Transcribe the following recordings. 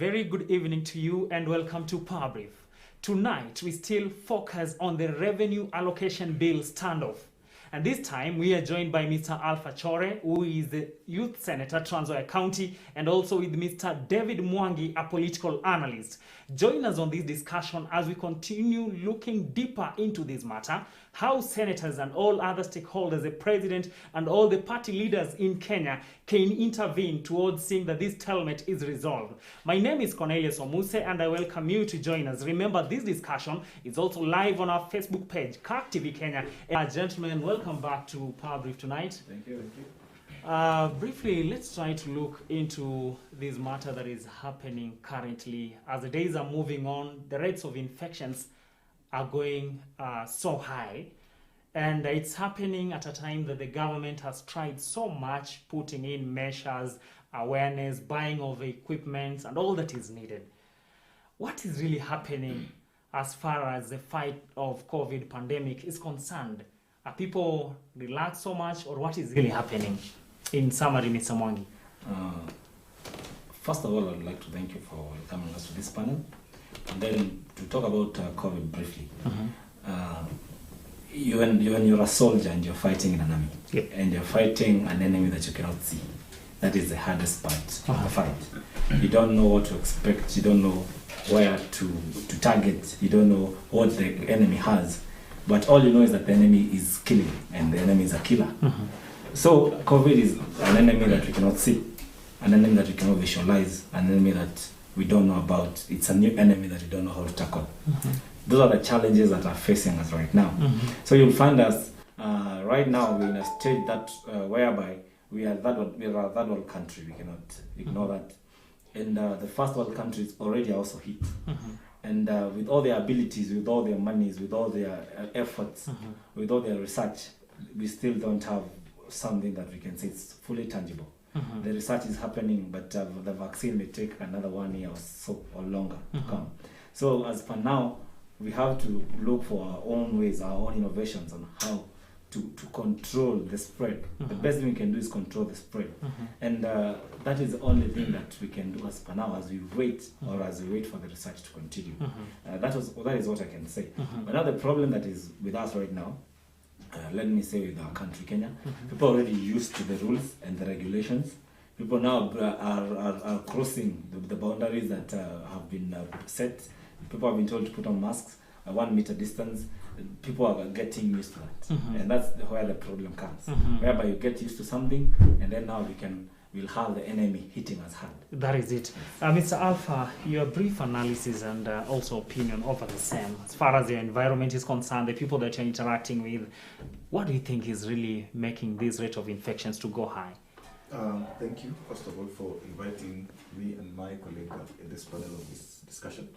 very good evening to you and welcome to Power Brief. Tonight, we still focus on the Revenue Allocation Bill standoff. And this time, we are joined by Mr. Alpha Chore, who is the Youth Senator, Trans Nzoia County, and also with Mr. David Mwangi, a political analyst. Join us on this discussion as we continue looking deeper into this matter, how senators and all other stakeholders, the president and all the party leaders in Kenya can intervene towards seeing that this stalemate is resolved. My name is Cornelius Omuse and I welcome you to join us. Remember, this discussion is also live on our Facebook page, CAC TV Kenya. Gentlemen, welcome back to Power Brief tonight. Thank you. Thank you. Briefly, let's try to look into this matter that is happening currently. As the days are moving on, the rates of infections are going so high, and it's happening at a time that the government has tried so much, putting in measures, awareness, buying of equipment, and all that is needed. What is really happening as far as the fight of COVID pandemic is concerned? Are people relaxed so much, or what is really happening? In summary, Mr. Mwangi. First of all, I'd like to thank you for welcoming us to this panel. And then to talk about COVID briefly. When you're a soldier and you're fighting in an army, Yep. and you're fighting an enemy that you cannot see, that is the hardest part of the fight. You don't know what to expect, you don't know where to target, you don't know what the enemy has, but all you know is that the enemy is killing, and the enemy is a killer. So COVID is an enemy that we cannot see, an enemy that we cannot visualize, an enemy that we don't know about. It's a new enemy that we don't know how to tackle. Those are the challenges that are facing us right now. So you'll find us right now we're in a state that whereby we are a third world country. We cannot ignore that. And the first world country is already also hit. And with all their abilities, with all their monies, with all their efforts, with all their research, we still don't have something that we can say it's fully tangible. The research is happening, but the vaccine may take another 1 year or so or longer to come. So as for now, we have to look for our own ways, our own innovations on how to control the spread. The best thing we can do is control the spread. And that is the only thing that we can do as for now, as we wait or as we wait for the research to continue. That is what I can say. But now the problem that is with us right now, let me say with our country, Kenya, people are already used to the rules and the regulations. People now are crossing the boundaries that have been set. People have been told to put on masks, 1 meter distance. People are getting used to that. And that's where the problem comes. Whereby you get used to something, and then now we'll have the enemy hitting us hard. That is it. Mr. Alpha, your brief analysis and also opinion over the same. As far as your environment is concerned, the people that you're interacting with, what do you think is really making this rate of infections to go high? Thank you, first of all, for inviting me and my colleague in this panel of this discussion.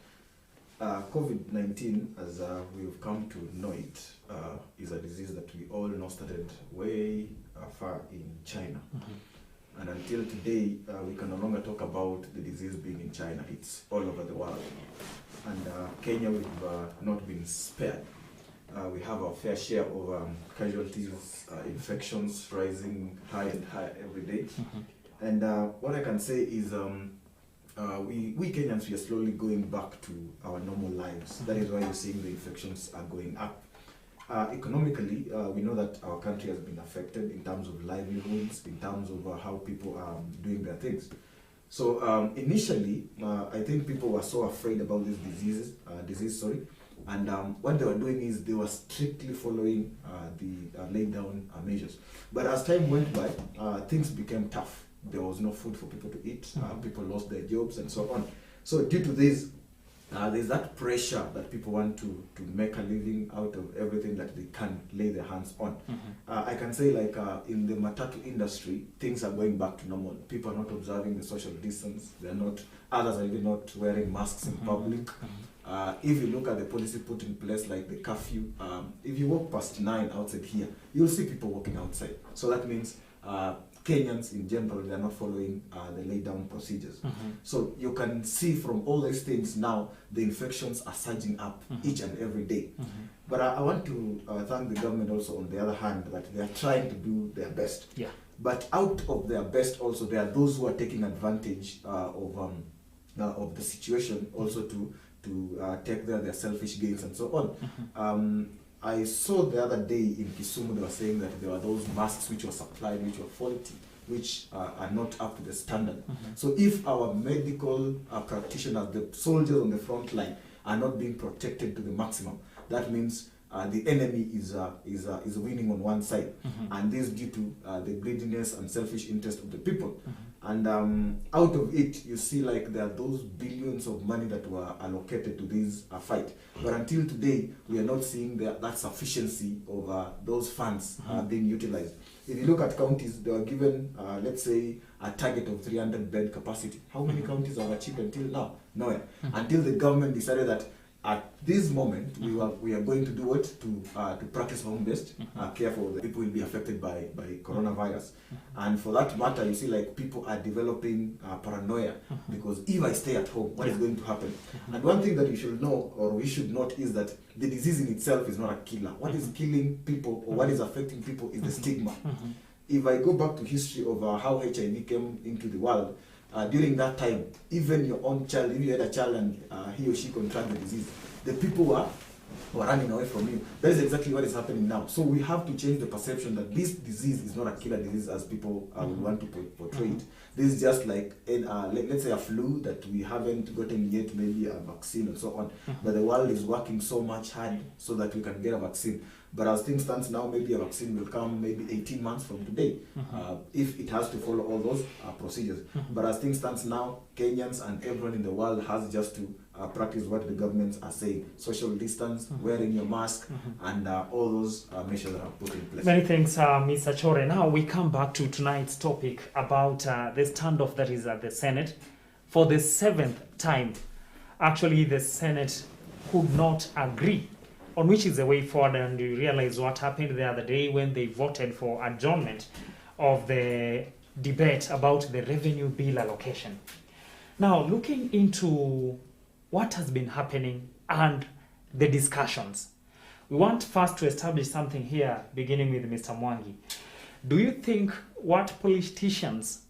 COVID-19, as we've come to know it, is a disease that we all know started way far in China. And until today, we can no longer talk about the disease being in China. It's all over the world. And Kenya, we've not been spared. We have our fair share of casualties, infections rising high and high every day. And what I can say is we Kenyans, we are slowly going back to our normal lives. That is why you're seeing the infections are going up. Economically, we know that our country has been affected in terms of livelihoods, in terms of how people are doing their things. So initially, I think people were so afraid about this disease, and what they were doing is they were strictly following the laid down measures. But as time went by, things became tough. There was no food for people to eat. People lost their jobs and so on. So due to this, there's that pressure that people want to make a living out of everything that they can lay their hands on. I can say in the matatu industry, things are going back to normal. People are not observing the social distance. Others are even not wearing masks in public. If you look at the policy put in place, like the curfew, if you walk past 9 outside here, you'll see people walking outside. So that means Kenyans in general, they are not following the laid down procedures. So you can see from all these things now, the infections are surging up each and every day. But I want to thank the government also on the other hand that they are trying to do their best. Yeah. But out of their best also, there are those who are taking advantage of of the situation, also to take their selfish gains and so on. I saw the other day in Kisumu, they were saying that there were those masks which were supplied, which were faulty, which are not up to the standard. So if our medical practitioners, the soldiers on the front line, are not being protected to the maximum, that means the enemy is winning on one side, and this is due to the greediness and selfish interest of the people. And out of it, you see like there are those billions of money that were allocated to this fight. But until today, we are not seeing that sufficiency of those funds being utilized. If you look at counties, they were given, let's say, a target of 300 bed capacity. How many counties have achieved until now? Nowhere. Until the government decided that at this moment, we are going to do what? To practice home-based care for the people who will be affected by coronavirus. And for that matter, you see like people are developing paranoia, because if I stay at home, what is going to happen? And one thing that you should know, or we should note, is that the disease in itself is not a killer. What is killing people, or what is affecting people, is the stigma. If I go back to history of how HIV came into the world, during that time, even your own child, if you had a child and he or she contracted the disease, the people were running away from you. That is exactly what is happening now. So we have to change the perception that this disease is not a killer disease as people would want to portray it. This is just like, let's say, a flu that we haven't gotten yet, maybe a vaccine and so on. But the world is working so much hard so that we can get a vaccine. But as things stand now, maybe a vaccine will come maybe 18 months from today, if it has to follow all those procedures. But as things stand now, Kenyans and everyone in the world has just to practice what the governments are saying: social distance, wearing your mask, and all those measures that are put in place. Many thanks, Mr. Chore. Now we come back to tonight's topic about the standoff that is at the Senate. For the 7th time, actually the Senate could not agree on which is the way forward, and you realize what happened the other day when they voted for adjournment of the debate about the revenue bill allocation. Now, looking into what has been happening and the discussions, we want first to establish something here, beginning with Mr. Mwangi. Do you think what politicians,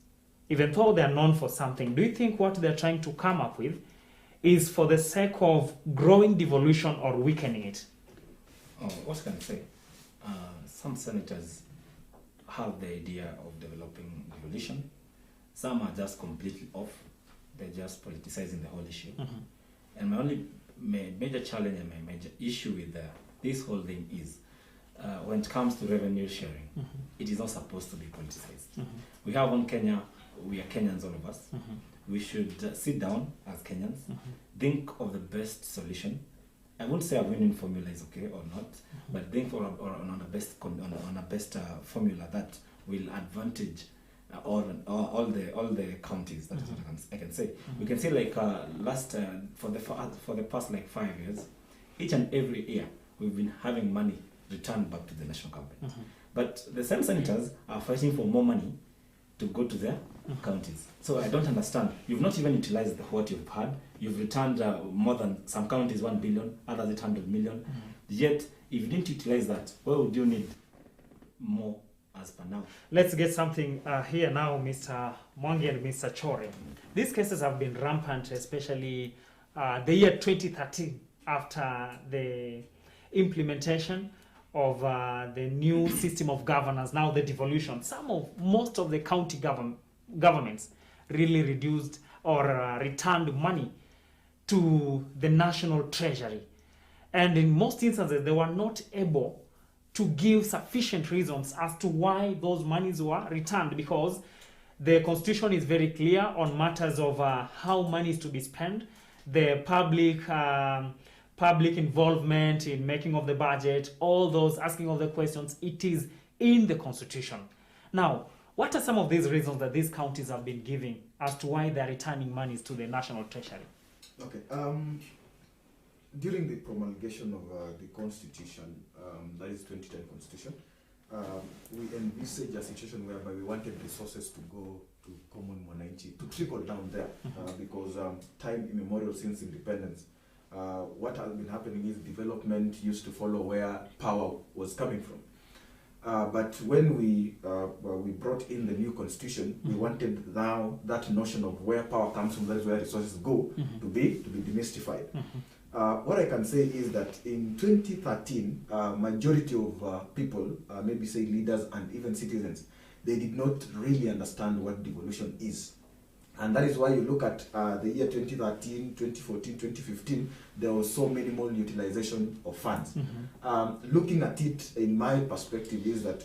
even though they are known for something, do you think what they're trying to come up with is for the sake of growing devolution or weakening it? What can I say? Some senators have the idea of developing devolution. Some are just completely off. They're just politicizing the whole issue. And my only major challenge and my major issue with this whole thing is when it comes to revenue sharing, it is not supposed to be politicized. We have on Kenya, we are Kenyans, all of us. We should sit down as Kenyans, think of the best solution. I won't say a winning formula is okay or not, but think on a best formula that will advantage all the counties. That is what I can say. We can say like for the past like 5 years, each and every year we've been having money returned back to the national government. But the same senators are fighting for more money to go to their counties. So I don't understand. You've not even utilized what you've had. You've returned more than some counties 1 billion, others 800 million. Yet, if you didn't utilize that, why would you need more as per now? Let's get something here now, Mr. Mwangi and Mr. Chore. These cases have been rampant, especially the year 2013, after the implementation of the new system of governance, now the devolution. Most of the county governments really reduced or returned money to the national treasury. And in most instances, they were not able to give sufficient reasons as to why those monies were returned, because the constitution is very clear on matters of how money is to be spent, the public involvement in making of the budget, all those asking of the questions. It is in the constitution. Now, what are some of these reasons that these counties have been giving as to why they're returning monies to the national treasury? Okay. During the promulgation of the constitution, that is 2010 constitution, we envisaged a situation whereby we wanted resources to go to common mwananchi, to trickle down there, because time immemorial since independence, what has been happening is development used to follow where power was coming from. But when we brought in the new constitution, we wanted now that notion of where power comes from, that is where resources go, to be demystified. What I can say is that in 2013, majority of people, maybe say leaders and even citizens, they did not really understand what devolution is. And that is why you look at the year 2013, 2014, 2015, there was so minimal utilization of funds. Looking at it, in my perspective, is that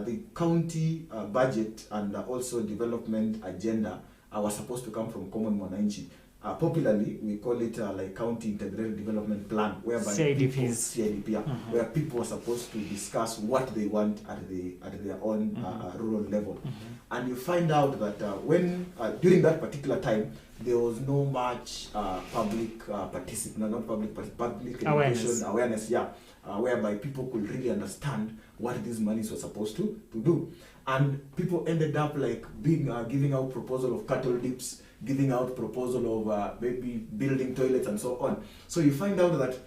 the county budget and also development agenda was supposed to come from common mwananchi. Popularly, we call it like County Integrated Development Plan, whereby CIDP, where people are supposed to discuss what they want at their own rural level. And you find out that when during that particular time, there was no much public awareness, whereby people could really understand what these monies were supposed to do. And people ended up like giving out proposal of cattle dips, giving out proposal of maybe building toilets and so on. So you find out that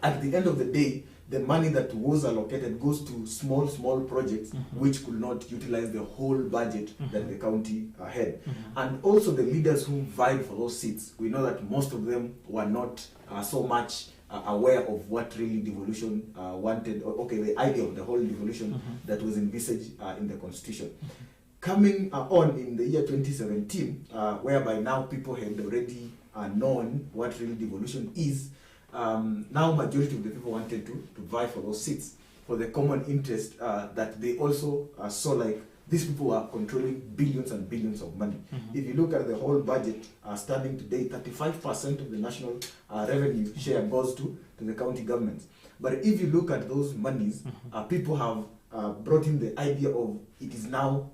at the end of the day, the money that was allocated goes to small projects which could not utilize the whole budget that the county had. And also the leaders who vied for those seats, we know that most of them were not so much aware of what really devolution wanted, or the idea of the whole devolution that was envisaged in the constitution. Coming on in the year 2017, whereby now people had already known what real devolution is, now majority of the people wanted to vie for those seats for the common interest that they also saw like these people are controlling billions and billions of money. If you look at the whole budget standing today, 35% of the national revenue share goes to the county governments. But if you look at those monies, people have brought in the idea of it is now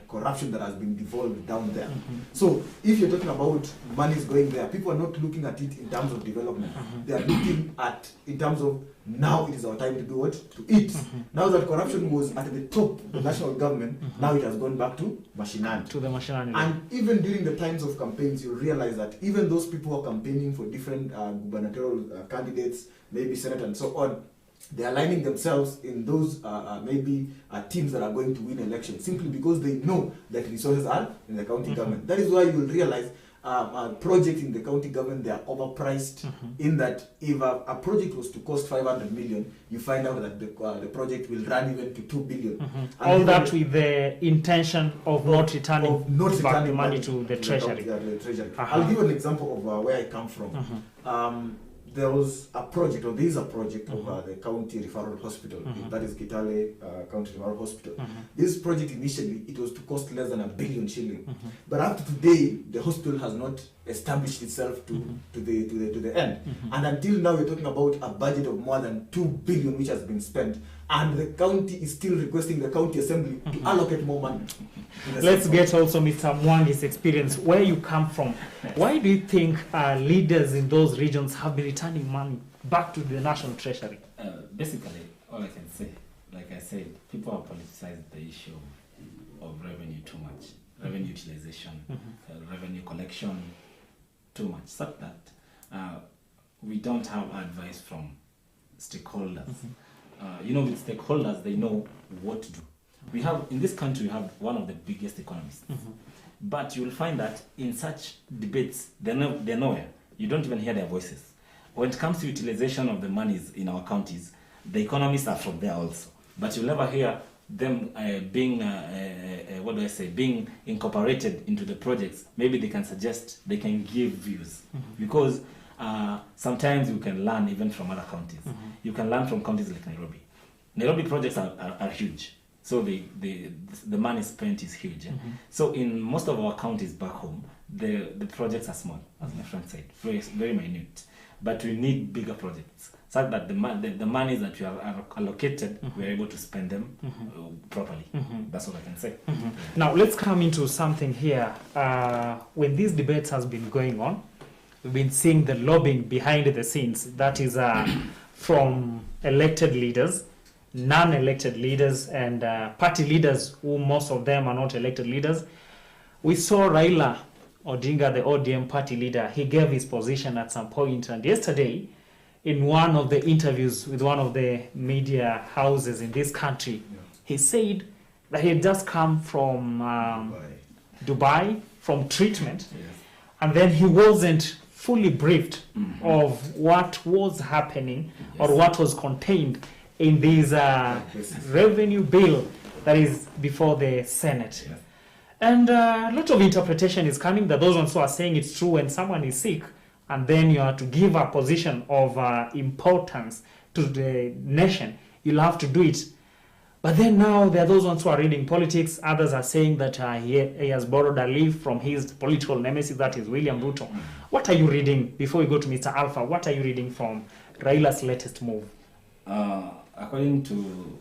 corruption that has been devolved down there. So if you're talking about monies going there, people are not looking at it in terms of development. They are looking at in terms of now it is our time to do what? To eat. Now that corruption was at the top of the national government, now it has gone back to mashinani. To the mashinani. And even during the times of campaigns, you realize that even those people who are campaigning for different gubernatorial candidates, maybe senate and so on, they are aligning themselves in those maybe teams that are going to win elections simply because they know that resources are in the county government. That is why you will realize projects in the county government, they are overpriced in that if a project was to cost 500 million, you find out that the project will run even to 2 billion. All that with the intention of not returning back the money to the treasury. The treasury. I'll give an example of where I come from. There was a project, or there is a project of the county referral hospital, that is Kitale County Referral Hospital. This project initially, it was to cost less than 1 billion shilling. But up to today, the hospital has not established itself to the end. And until now, we're talking about a budget of more than 2 billion which has been spent. And the county is still requesting the county assembly to allocate more money. Let's get also Mr. Mwangi's experience, where you come from. Why do you think leaders in those regions have been returning money back to the national treasury? Basically, all I can say, like I said, people have politicized the issue of revenue too much. Revenue utilization, revenue collection too much. Such that we don't have advice from stakeholders. With stakeholders, they know what to do. We have, in this country, we have one of the biggest economies. But you will find that in such debates, they're nowhere. You don't even hear their voices. When it comes to utilization of the monies in our counties, the economists are from there also. But you'll never hear them being incorporated into the projects. Maybe they can suggest, they can give views. Because sometimes you can learn even from other counties. You can learn from counties like Nairobi. Nairobi projects are huge. So the money spent is huge. So in most of our counties back home, the projects are small, as my friend said, very, very minute. But we need bigger projects, so that the monies that we are allocated, we are able to spend them properly. That's what I can say. Now let's come into something here. When these debates has been going on, we've been seeing the lobbying behind the scenes. That is from elected leaders, non-elected leaders, and party leaders, who most of them are not elected leaders. We saw Raila Odinga, the ODM party leader. He gave his position at some point, and yesterday in one of the interviews with one of the media houses in this country, he said that he had just come from Dubai from treatment, and then he wasn't fully briefed of what was happening or what was contained in this revenue bill that is before the Senate. And a lot of interpretation is coming that those ones who are saying it's true when someone is sick, and then you are to give a position of importance to the nation, you'll have to do it. But then now there are those ones who are reading politics. Others are saying that he has borrowed a leaf from his political nemesis, that is William Ruto. What are you reading, before we go to Mr. Alpha, what are you reading from Raila's latest move? According to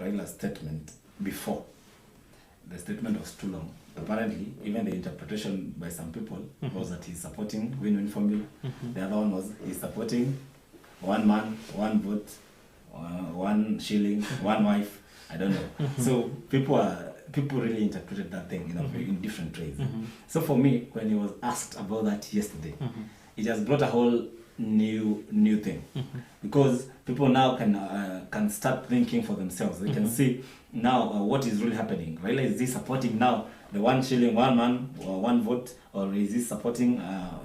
Raila's statement before, the statement was too long. Apparently, even the interpretation by some people was that he's supporting win-win formula. The other one was he's supporting one man, one vote, 1 shilling, one wife. I don't know. So people really interpreted that thing in different ways. So for me, when he was asked about that yesterday, it has brought a whole new thing, because people now can start thinking for themselves. They can see now what is really happening. Really, is he supporting now the 1 shilling, one man, or one vote, or is he supporting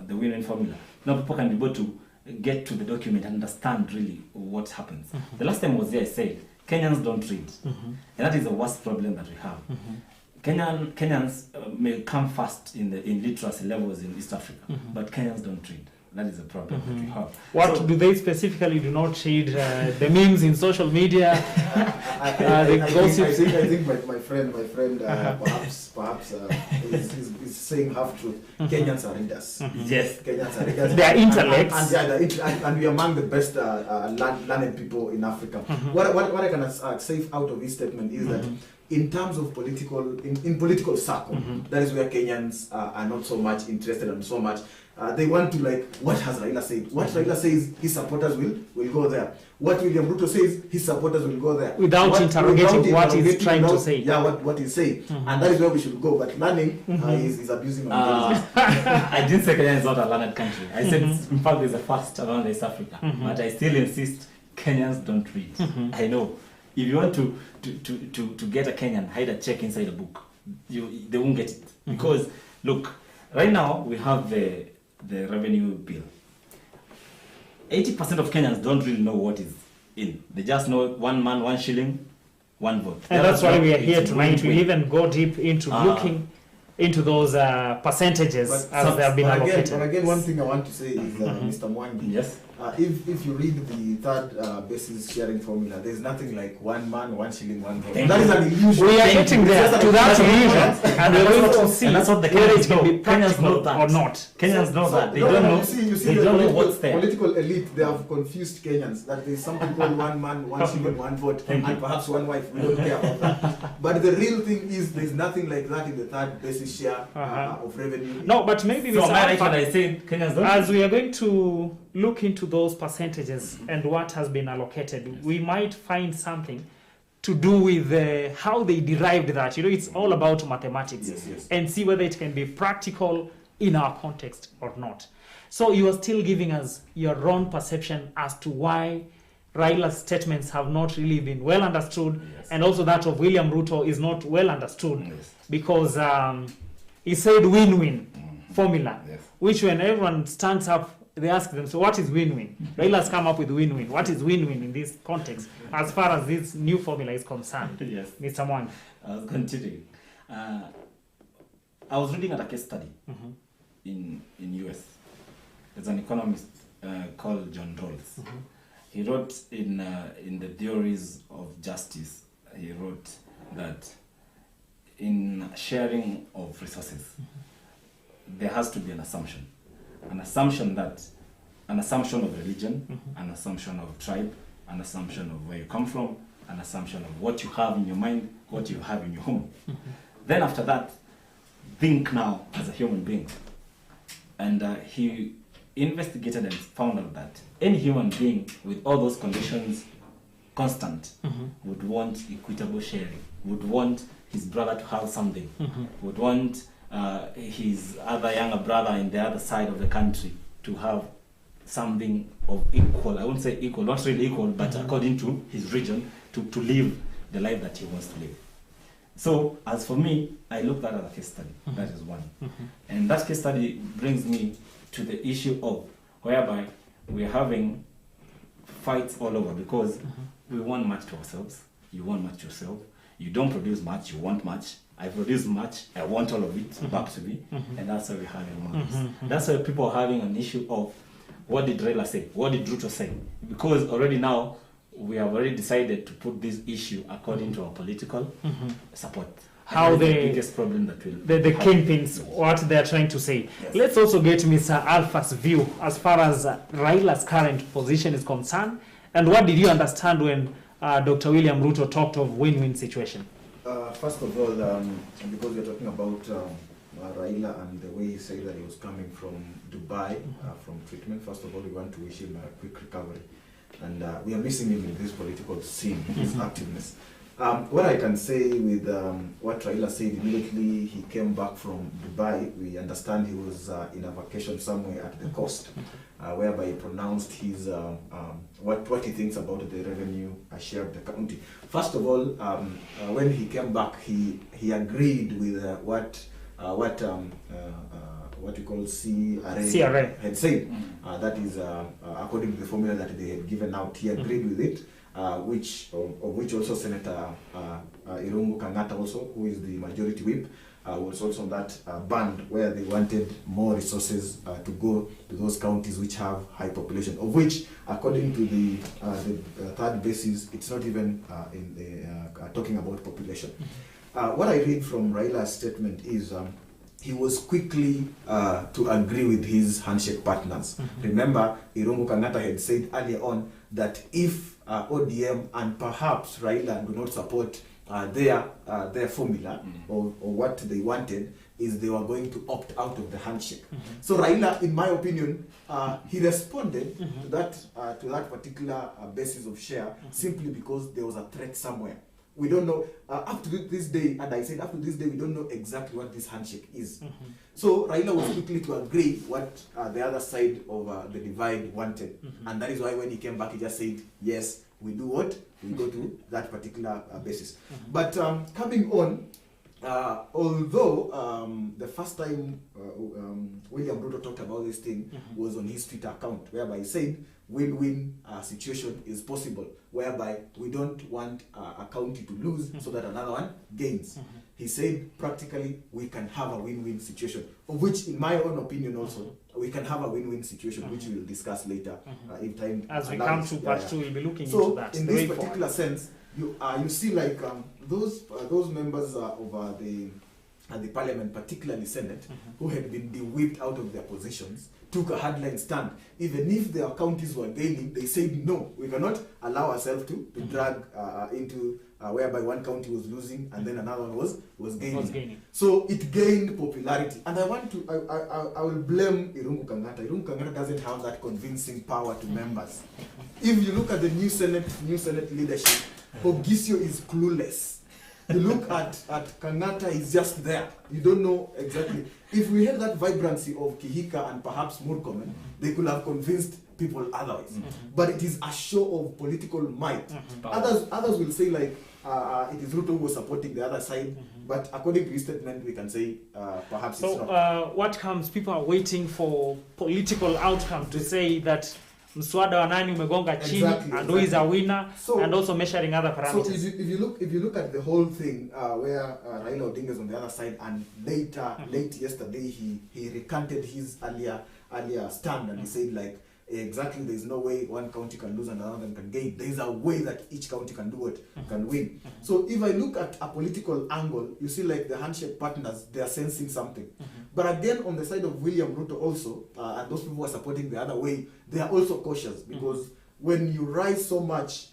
the win-win formula? Now people can be able to get to the document and understand really what happens. The last time I was there, I said Kenyans don't read, and that is the worst problem that we have. Kenyans may come first in literacy levels in East Africa, but Kenyans don't read. That is a problem that we have. What do they specifically do not read? The memes in social media, the gossips. I think my friend, perhaps is saying half truth. Kenyans are readers. Yes, Kenyans are readers. They are intellects, and we are among the best learned people in Africa. What I can say out of this statement is that in terms of in political circle, that is where Kenyans are not so much interested and so much. They want to, like, what has Raila said? What Raila says, his supporters will go there. What William Ruto says, his supporters will go there. Without interrogating what he's trying to say. Yeah, what he's saying. And that is where we should go. But learning is abusing our I didn't say Kenya is not a learned country. I said, in fact, it's the first around East Africa. But I still insist, Kenyans don't read. I know. If you want to get a Kenyan, hide a check inside a book. They won't get it. Because, look, right now, we have the revenue bill. 80% of Kenyans don't really know what is in. They just know 1 man, 1 shilling, 1 vote. And that's why we are here tonight. We even go deep into looking into those percentages as they have been allocated. But again, one thing I want to say is, Mr. Mwangi, yes, if you read the third basis sharing formula, there's nothing like 1 man, 1 shilling, 1 vote. That is an illusion. We are getting there to that illusion, and we're going to see that's what the whether it Kenyans can know. be practical or not. Kenyans know that. They don't know. They don't know what's there. Political elite, they have confused Kenyans. That there's some people 1 man, 1 shilling, 1 vote, and perhaps 1 wife. We don't care about that. But the real thing is, there's nothing like that in the third basis share of revenue. No, but maybe So Mr. Alpha, I said Kenyans don't. as we are going to look into those percentages and what has been allocated, we might find something to do with how they derived that. It's all about mathematics, and see whether it can be practical in our context or not. So you are still giving us your own perception as to why Raila's statements have not really been well understood, and also that of William Ruto is not well understood, because he said win-win formula, which when everyone stands up, they ask them, so what is win-win? Raila's come up with win-win. What is win-win in this context, as far as this new formula is concerned? Yes. Mr. Mwangi. I was continuing. I was reading at a case study in US. There's an economist called John Rawls. He wrote in the theories of justice, he wrote that in sharing of resources, there has to be an assumption. An assumption of religion, an assumption of tribe, an assumption of where you come from, an assumption of what you have in your mind, what you have in your home. Then after that, think now as a human being. And he investigated and found out that any human being with all those conditions constant would want equitable sharing, would want his brother to have something, would want his other younger brother in the other side of the country to have something of equal, I won't say equal, not really equal, but according to his region, to live the life that he wants to live. So, as for me, I look at it as a case study. That is one. And that case study brings me to the issue of whereby we're having fights all over because we want much to ourselves. You want much to yourself. You don't produce much, you want much. I produce much, I want all of it back to me. And that's why we're having one. That's why people are having an issue of what did Raila say? What did Ruto say? Because already now, we have already decided to put this issue according to our political support. How the biggest problem that will the kingpins, what they are trying to say. Yes. Let's also get Mr. Alpha's view as far as Raila's current position is concerned. And what did you understand when Dr. William Ruto talked of win-win situation? First of all, because we are talking about Raila and the way he said that he was coming from Dubai from treatment, first of all, we want to wish him a quick recovery. And we are missing him in this political scene, his activeness. What I can say with what Raila said immediately he came back from Dubai, we understand he was in a vacation somewhere at the coast, whereby he pronounced his what he thinks about the revenue share of the county. First of all, when he came back, he agreed with what you call CRA had said. That is according to the formula that they had given out. He agreed with it. Which also Senator Irungu Kangata also, who is the majority whip, was also on that band where they wanted more resources to go to those counties which have high population, of which, according to the third basis, it's not even talking about population. What I read from Raila's statement is he was quickly to agree with his handshake partners. Remember, Irungu Kangata had said earlier on that if ODM and perhaps Raila do not support their formula or what they wanted, is they were going to opt out of the handshake. So Raila, in my opinion, he responded to that particular basis of share simply because there was a threat somewhere. We don't know, up to this day, and I said up to this day, we don't know exactly what this handshake is. So Raila was quickly to agree what the other side of the divide wanted. And that is why when he came back, he just said, yes, we do what? We go to that particular basis. But coming on, although the first time William Ruto talked about this thing was on his Twitter account, whereby he said win-win situation is possible, whereby we don't want a county to lose so that another one gains. He said practically we can have a win-win situation, of which in my own opinion also, we can have a win-win situation, which we will discuss later if time as we allows. come to part 2, we'll be looking so into that. In this particular sense, you see like those members of the parliament, particularly Senate, who had been de-whipped out of their positions, took a hardline stand. Even if their counties were gaining, they said no, we cannot allow ourselves to drag into whereby one county was losing and then another one was gaining. So it gained popularity. And I will blame Irungu Kangata. Irungu Kangata doesn't have that convincing power to members. If you look at the new Senate leadership, Ogisio is clueless. You look at Kangata, he's just there. You don't know exactly. If we had that vibrancy of Kihika and perhaps Murkomen, they could have convinced people otherwise. But it is a show of political might. Others will say like it is Ruto who was supporting the other side. But according to his statement, we can say perhaps it's not. So what comes? People are waiting for political outcome to say that mswada wa nani umegonga chini, and who is a winner, and also measuring other parameters. So if you look at the whole thing, where Raila Odinga is on the other side, and late yesterday he recanted his earlier stand, and he said like exactly there is no way one county can lose and another can gain. There is a way that each county can do what can win. So if I look at a political angle, you see like the handshake partners, they are sensing something. But again, on the side of William Ruto also, and those people who are supporting the other way, they are also cautious, because when you rise so much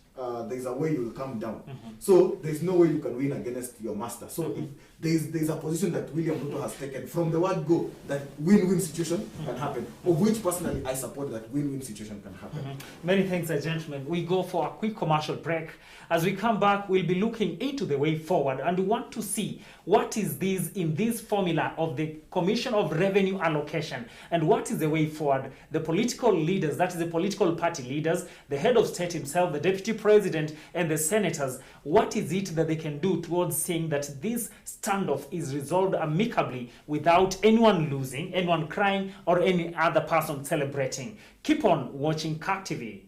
there's a way you'll come down. So there's no way you can win against your master. So if there's a position that William Ruto has taken from the word go, that win-win situation can happen, of which personally I support that win-win situation can happen. Many thanks, gentlemen. We go for a quick commercial break. As we come back, we'll be looking into the way forward, and we want to see what is this in this formula of the Commission of Revenue Allocation, and what is the way forward. The political leaders, that is the political party leaders, the head of state himself, the deputy president, and the senators, what is it that they can do towards seeing that this standoff is resolved amicably without anyone losing, anyone crying, or any other person celebrating? Keep on watching CAC TV.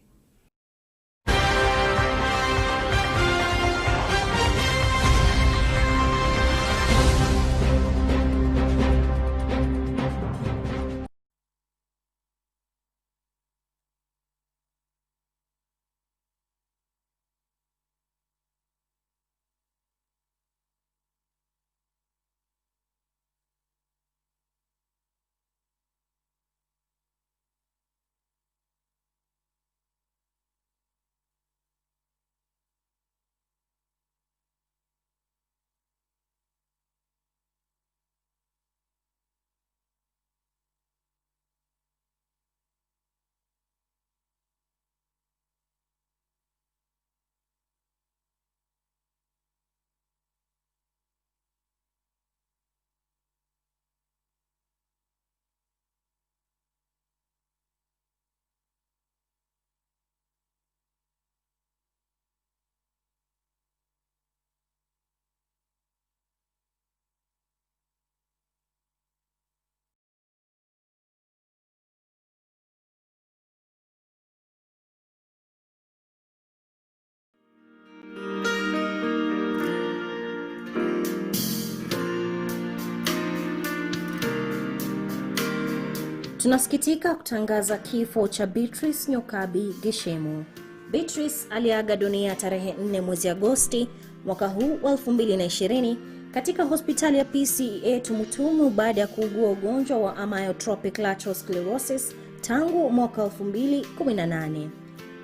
Tunasikitika kutangaza kifo cha Beatrice Nyokabi Gishemu. Beatrice aliaga dunia tarehe 4 mwezi Agosti mwaka huu wa 2020 katika hospitali ya PCEA Tumutumu baada ya kuugua ugonjwa wa amyotrophic lateral sclerosis tangu mwaka 2018.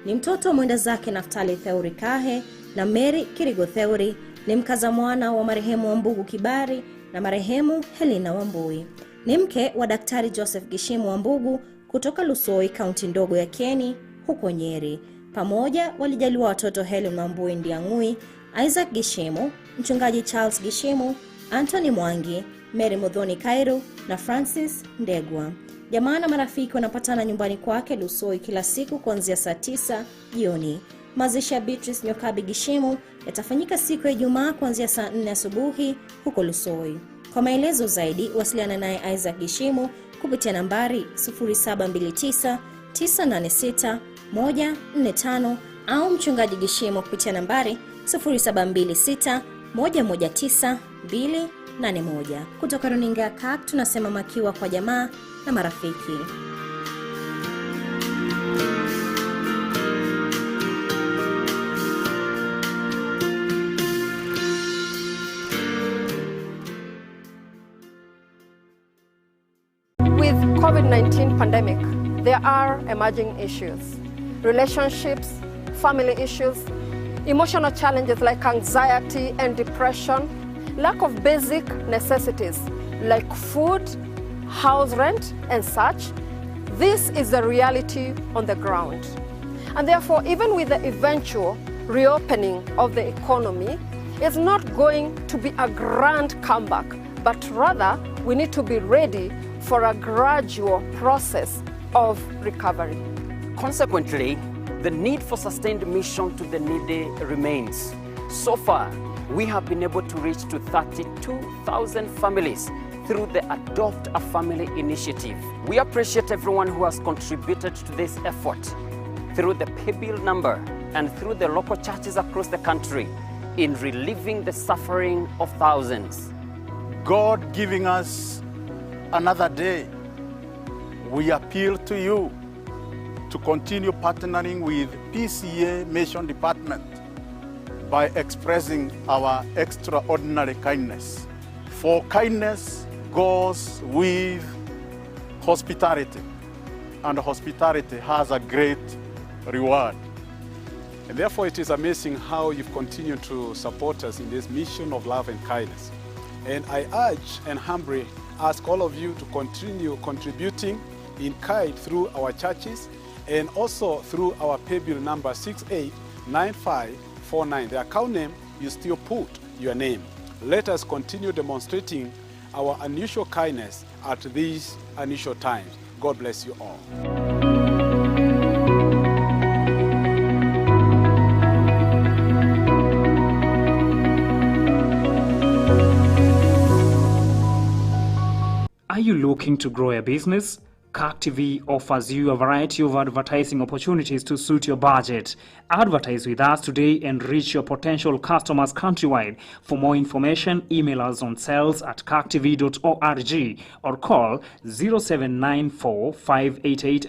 Ni mtoto mwenda zake Naftali Theuri Kahe na Mary Kirigo Theuri, ni mkaza mwana wa marehemu Wambugu Kibari na marehemu Helena Wambui. Ni mke wa Daktari Joseph Gishemu Wambugu kutoka Lusoi, kaunti ndogo ya Kieni huko Nyeri. Pamoja walijaliwa watoto Helen Wambui Ndiangui, Isaac Gishemu, mchungaji Charles Gishemu, Anthony Mwangi, Mary Modhoni Kairu na Francis Ndegwa. Jamaa na marafiki wanapatana nyumbani kwake Lusoi kila siku kuanzia saa 9 jioni. Mazishi ya Beatrice Nyokabi Gishemu yatafanyika siku ya Ijumaa kuanzia saa 4 asubuhi huko Lusoi. Kwa maelezo zaidi, wasiliana naye Isaac Gishemu kupitia nambari 0729 986 145 au mchungaji Gishemu kupitia nambari 0726 119 281. Kutoka runinga ya CAC tunasema makiwa kwa jamaa na marafiki. With COVID-19 pandemic, there are emerging issues: relationships, family issues, emotional challenges like anxiety and depression, lack of basic necessities like food, house rent, and such. This is the reality on the ground. And therefore, even with the eventual reopening of the economy, it's not going to be a grand comeback, but rather we need to be ready for a gradual process of recovery. Consequently, the need for sustained mission to the needy remains. So far, we have been able to reach to 32,000 families through the Adopt a Family initiative. We appreciate everyone who has contributed to this effort through the pay bill number and through the local churches across the country in relieving the suffering of thousands. God giving us another day, we appeal to you to continue partnering with PCEA Mission Department by expressing our extraordinary kindness. For kindness goes with hospitality, and hospitality has a great reward. And therefore, it is amazing how you've continued to support us in this mission of love and kindness. And I urge and humbly ask all of you to continue contributing in kind through our churches and also through our pay bill number 689549. The account name, you still put your name. Let us continue demonstrating our unusual kindness at these unusual times. God bless you all. Are you looking to grow a business? CAC TV offers you a variety of advertising opportunities to suit your budget. Advertise with us today and reach your potential customers countrywide. For more information, email us on sales@cactv.org or call 0794 588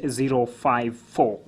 054.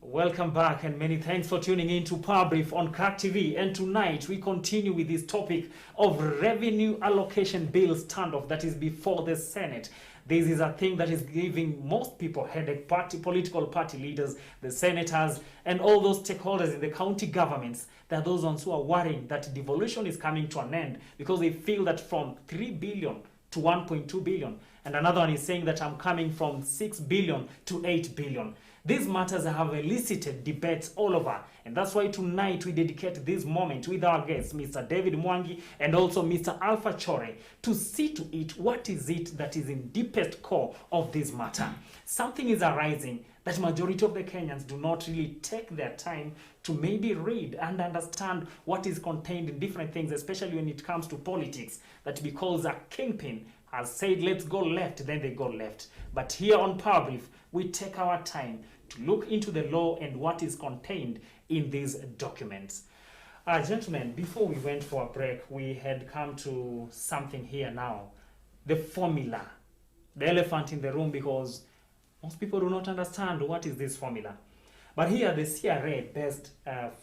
Welcome back and many thanks for tuning in to Power Brief on CAC TV. And tonight we continue with this topic of revenue allocation bill standoff that is before the Senate. This is a thing that is giving most people headache, political party leaders, the senators, and all those stakeholders in the county governments. There are those ones who are worrying that devolution is coming to an end because they feel that from 3 billion to 1.2 billion. And another one is saying that I'm coming from 6 billion to 8 billion. These matters have elicited debates all over, and that's why tonight we dedicate this moment with our guests, Mr. David Mwangi and also Mr. Alpha Chore, to see to it what is it that is in deepest core of this matter. Something is arising that majority of the Kenyans do not really take their time to maybe read and understand what is contained in different things, especially when it comes to politics, that because a kingpin has said let's go left, then they go left. But here on Power Brief, we take our time to look into the law and what is contained in these documents. Gentlemen, before we went for a break, we had come to something here now. The formula. The elephant in the room, because most people do not understand what is this formula. But here, the CRA-based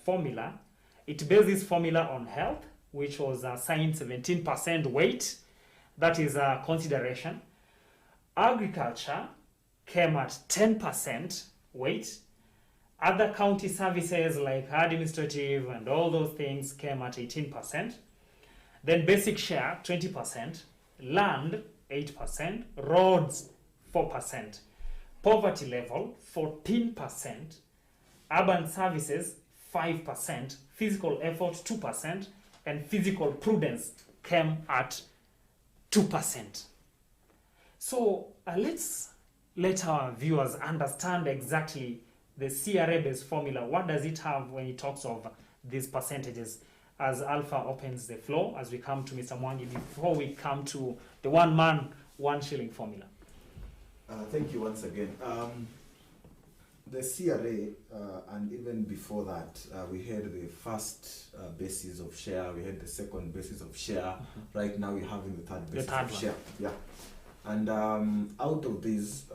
formula, it bases this formula on health, which was assigned 17% weight. That is a consideration. Agriculture came at 10% weight. Other county services like administrative and all those things came at 18%. Then basic share, 20%. Land, 8%. Roads, 4%. Poverty level, 14%. Urban services, 5%. Physical effort, 2%. And physical prudence came at 2%. So let's let our viewers understand exactly the CRA-based formula. What does it have when it talks of these percentages? As Alpha opens the floor, as we come to Mr. Mwangi, before we come to the 1 man, 1 shilling formula. Thank you once again. The CRA, and even before that, we had the first basis of share, we had the second basis of share. Right now we're having the third basis of share. Yeah. And out of this,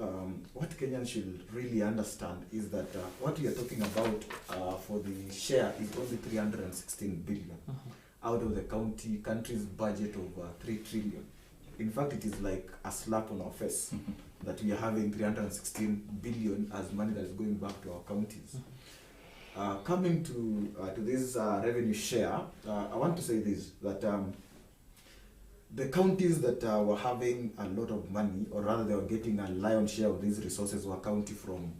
what Kenyans should really understand is that what we are talking about for the share is only 316 billion out of the country's budget of 3 trillion. In fact, it is like a slap on our face that we are having 316 billion as money that is going back to our counties. Coming to this revenue share, I want to say this, that the counties that were having a lot of money, or rather they were getting a lion's share of these resources, were county from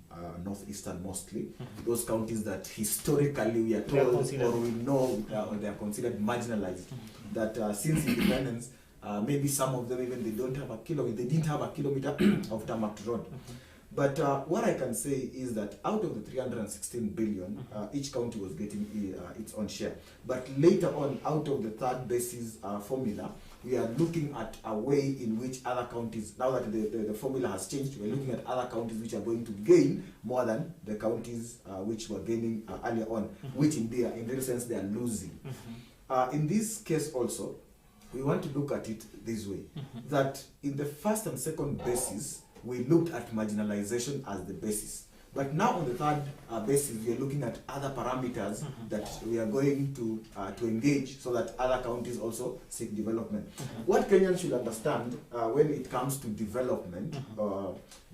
northeastern mostly. Those counties that historically we are told or we know they are considered marginalized. That since independence, maybe some of them even they didn't have a kilometer of tarmac road. But what I can say is that out of the 316 billion, each county was getting its own share. But later on, out of the third basis formula, we are looking at a way in which other counties, now that the formula has changed, we're looking at other counties which are going to gain more than the counties which were gaining earlier on, which in real sense they are losing. In this case also, we want to look at it this way, that in the first and second basis, we looked at marginalization as the basis. But now on the third basis, we are looking at other parameters that we are going to engage so that other counties also seek development. What Kenyans should understand when it comes to development,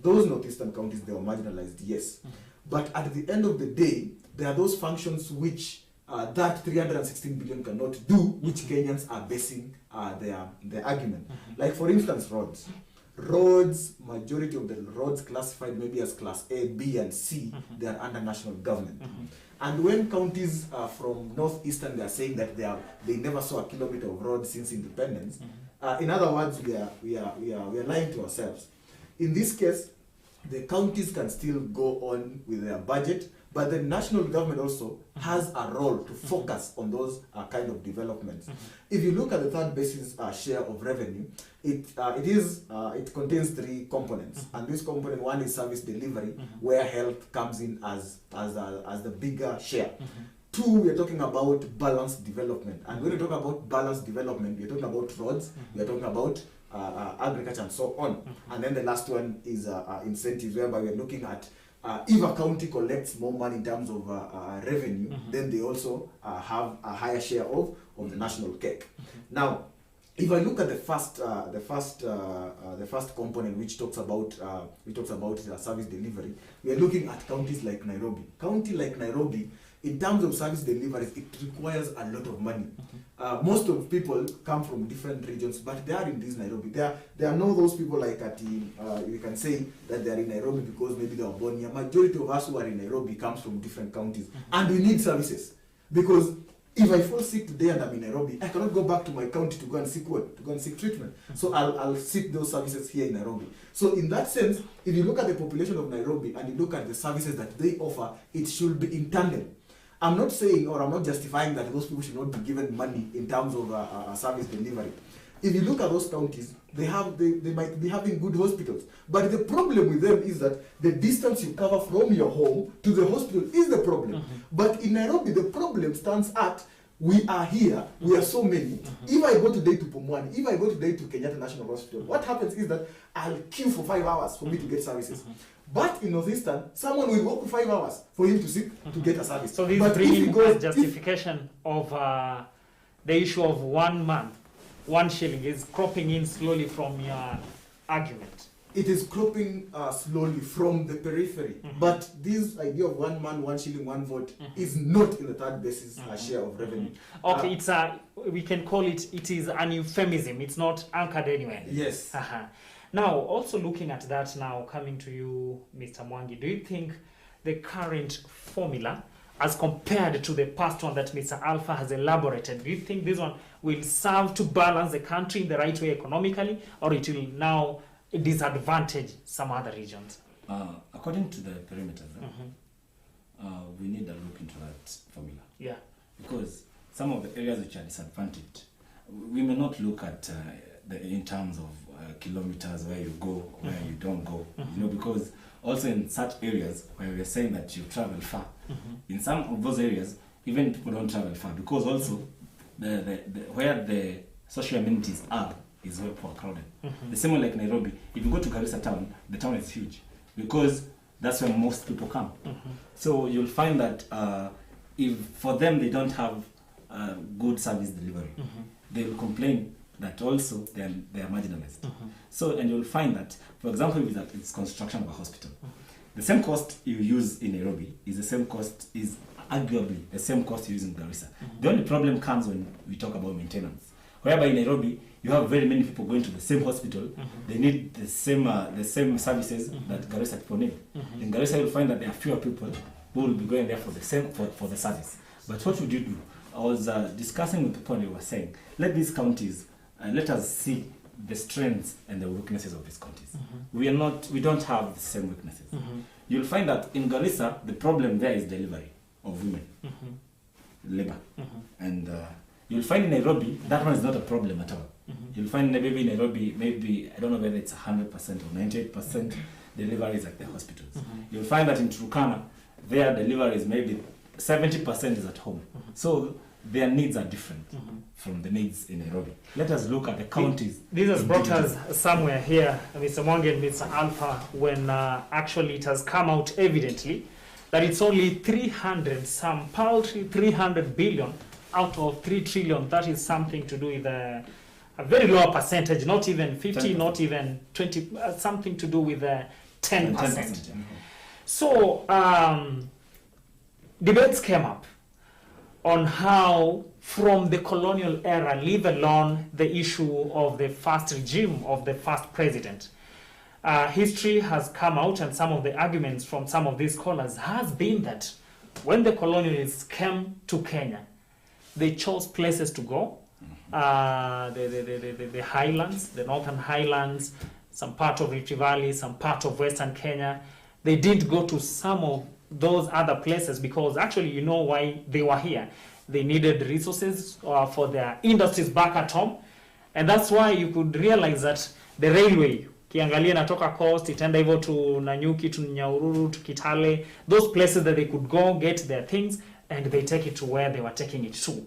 those northeastern counties, they were marginalized, yes. But at the end of the day, there are those functions which that 316 billion cannot do, which Kenyans are basing their argument. Like for instance, roads. Roads, majority of the roads classified maybe as class A, B, and C, they are under national government. And when counties from northeastern, they are saying that they never saw a kilometer of road since independence. In other words, we are lying to ourselves. In this case, the counties can still go on with their budget, but the national government also has a role to focus on those kind of developments. If you look at the third basis share of revenue, it contains three components, and this component one is service delivery, where health comes in as the bigger share. Two, we are talking about balanced development, and when we talk about balanced development, we are talking about roads, we are talking about agriculture and so on. And then the last one is incentives, whereby we are looking at if a county collects more money in terms of revenue, then they also have a higher share of the national cake. Now, if I look at the first component, which talks about service delivery, we are looking at counties like Nairobi. County like Nairobi, in terms of service delivery, it requires a lot of money. Most of people come from different regions, but they are in this Nairobi. There are no those people like you can say that they are in Nairobi because maybe they were born here. Majority of us who are in Nairobi comes from different counties, and we need services, because if I fall sick today and I'm in Nairobi, I cannot go back to my county to go and seek what? To go and seek treatment. So I'll seek those services here in Nairobi. So in that sense, if you look at the population of Nairobi and you look at the services that they offer, it should be in tandem. I'm not saying, or I'm not justifying that those people should not be given money in terms of service delivery. If you look at those counties, they might be having good hospitals. But the problem with them is that the distance you cover from your home to the hospital is the problem. But in Nairobi, the problem stands at, we are here, we are so many. If I go today to Pumwani, if I go today to Kenyatta National Hospital, what happens is that I'll queue for 5 hours for me to get services. But in Northeastern, someone will walk 5 hours for him to get a service. So this is bringing as justification of the issue of 1 month, 1 shilling is cropping in slowly from your argument. It is cropping slowly from the periphery. But this idea of 1 man, 1 shilling, 1 vote is not in the third basis share of revenue. Okay, it's we can call it is an euphemism. It's not anchored anywhere. Yes. Now, also looking at that now, coming to you, Mr. Mwangi, do you think the current formula, as compared to the past one that Mr. Alpha has elaborated, do you think this one will serve to balance the country in the right way economically, or it will now disadvantage some other regions? According to the perimeters, we need a look into that formula. Yeah. Because some of the areas which are disadvantaged, we may not look at in terms of kilometers, where you go, where you don't go, because also in such areas where we're saying that you travel far, in some of those areas, even people don't travel far, because also where the social amenities are is where people are crowded. The same way like Nairobi, if you go to Garissa town, the town is huge, because that's where most people come. So you'll find that if for them they don't have good service delivery, they will complain that also they are marginalized. So, and you'll find that, for example, if it's construction of a hospital, the same cost you use in Nairobi is arguably the same cost you use in Garissa. The only problem comes when we talk about maintenance, whereby in Nairobi you have very many people going to the same hospital. They need the same services that Garissa people need. In Garissa, you'll find that there are fewer people who will be going there for the service. But what would you do? I was discussing with people, and they were saying, let these counties, let us see the strengths and the weaknesses of these counties. We don't have the same weaknesses. You'll find that in Garissa, the problem there is delivery of women, labor. And you'll find in Nairobi, that one is not a problem at all. You'll find maybe in Nairobi, I don't know whether it's 100% or 98% deliveries at the hospitals. You'll find that in Turkana, their deliveries maybe 70% is at home. So their needs are different from the needs in Nairobi. Let us look at the counties. This has brought individually. us somewhere here, Mr. Mwangi and Mr. Alpha, when actually it has come out evidently that it's only 300, some paltry 300 billion out of 3 trillion. That is something to do with a very low percentage, not even 50, 10%. not even 20, something to do with 10%. 10%. So debates came up on how, from the colonial era, leave alone the issue of the first regime of the first president. History has come out, and some of the arguments from some of these scholars has been that when the colonialists came to Kenya, they chose places to go. The highlands, the northern highlands, some part of Rift Valley, some part of western Kenya. They didn't go to some of those other places because actually, you know why they were here. They needed resources for their industries back at home. And that's why you could realize that the railway, kiangalia natoka coast, itaenda hivyo to Nanyuki, to Nyahururu, to Kitale, those places that they could go get their things and they take it to where they were taking it to.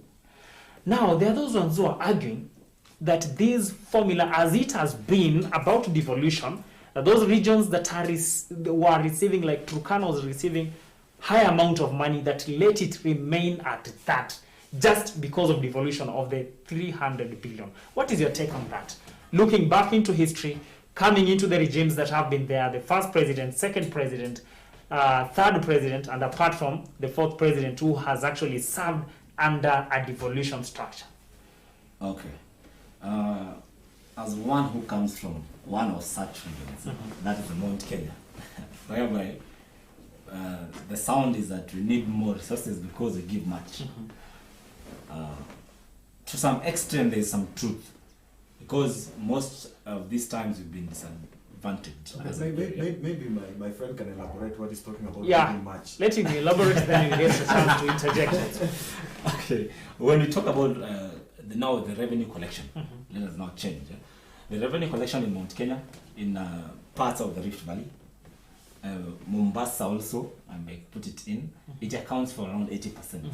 Now, there are those ones who are arguing that this formula, as it has been about devolution, those regions that were receiving, like Turkana was receiving high amount of money, that let it remain at that just because of devolution of the 300 billion. What is your take on that? Looking back into history, coming into the regimes that have been there, the first president, second president, third president, and apart from the fourth president who has actually served under a devolution structure. Okay. As one who comes from one of such regions, that is Mount Kenya, whereby the sound is that we need more resources because we give much. To some extent, there is some truth, because most of these times we've been disadvantaged. as an area. Maybe my friend can elaborate what he's talking about. Yeah, giving much. let him elaborate, then you get a chance to interject. Okay, when we talk about now the revenue collection, let us now change. The revenue collection in Mount Kenya, in parts of the Rift Valley, Mombasa also, I may put it in, it accounts for around 80%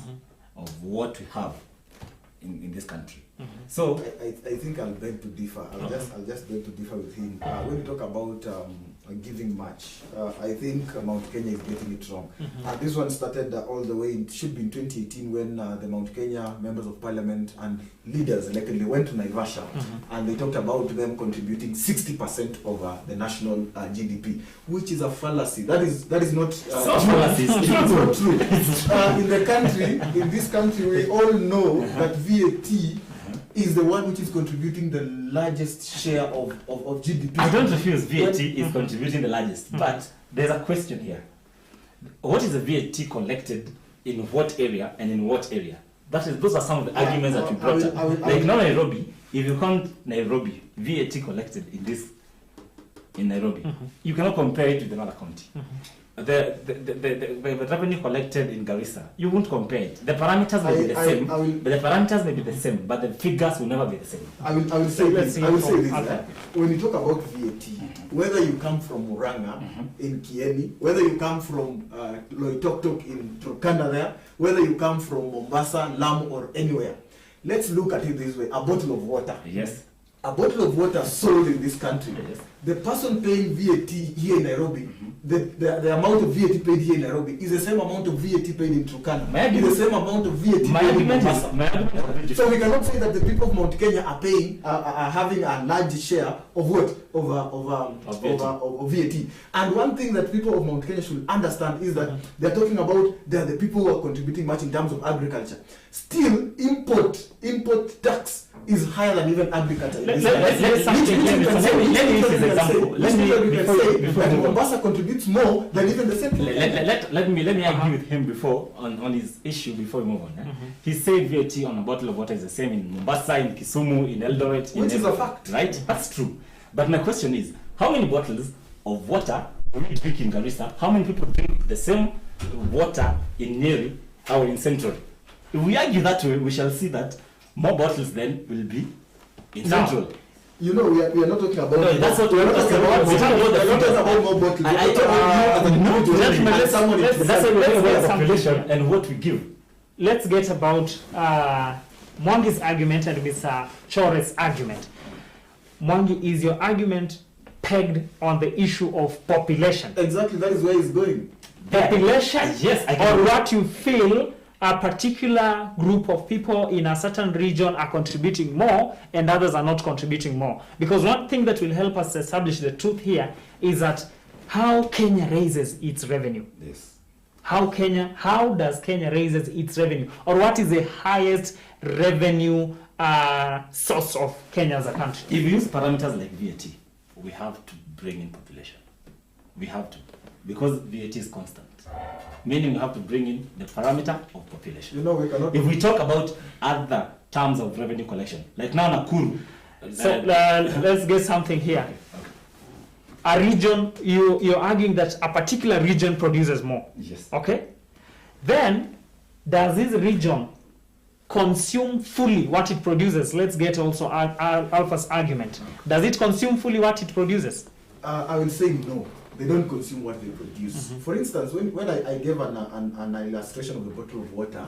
of what we have in this country. So I think I'll beg to differ. I'll just beg to differ with him. When you talk about giving much, I think Mount Kenya is getting it wrong. This one started all the way, it should be in 2018 when the Mount Kenya members of parliament and leaders elected, they went to Naivasha and they talked about them contributing 60% of the national GDP, which is a fallacy. That is not fallacy. It's not true. In this country, we all know that VAT is the one which is contributing the largest share of GDP. I don't refuse VAT is contributing the largest, but there's a question here. What is the VAT collected in what area and in what area? Those are some of the arguments that we brought up. Like now Nairobi, if you count Nairobi, VAT collected in Nairobi, you cannot compare it with another county. The revenue collected in Garissa, you won't compare it. The parameters may be the same, but the figures will never be the same. I will say this. When you talk about VAT, whether you come from Murang'a in Kieni, whether you come from Loitoktok in Turkana there, whether you come from Mombasa, Lamu, or anywhere, let's look at it this way. A bottle of water. Yes. A bottle of water sold in this country. Yes. The person paying VAT here in Nairobi, the amount of VAT paid here in Nairobi is the same amount of VAT paid in Turkana. Is the same amount of VAT paid in Mombasa. So we cannot say that the people of Mount Kenya are paying, are having a large share of what? Of VAT. And one thing that people of Mount Kenya should understand is that they are talking about they are the people who are contributing much in terms of agriculture. Still, import tax is higher than even agriculture. Let me Mombasa contributes more than even the central. Let me argue with him before on his issue before we move on. He said VAT on a bottle of water is the same in Mombasa, in Kisumu, in Eldoret, which is a fact, right? That's true. But my question is, how many bottles of water we drink in Garissa? How many people drink the same water in Nyeri or in Central? If we argue that way, we shall see that more bottles then will be in Central. You know, we are not talking about. No, that's what we're not talking about. We're talking about more bottles. That's what we're talking about the population and what we give. let's get about Mwangi's argument and Mr. Chore's argument. Mwangi, is your argument pegged on the issue of population? Exactly, that is where he's going. Population? Yes, I Or can. what you feel a particular group of people in a certain region are contributing more and others are not contributing more? Because one thing that will help us establish the truth here is that how Kenya raises its revenue. Yes. How does Kenya raises its revenue? Or what is the highest revenue source of Kenya as a country? If you use parameters like VAT, we have to bring in population. We have to. Because VAT is constant. Meaning we have to bring in the parameter of population. You know, we cannot. If we talk about other terms of revenue collection, like now Nakuru. So let's get something here. A region, you're arguing that a particular region produces more. Yes. Okay? Then, does this region consume fully what it produces? Let's get also Alpha's argument. Does it consume fully what it produces? I will say no. They don't consume what they produce. For instance, when I gave an illustration of a bottle of water,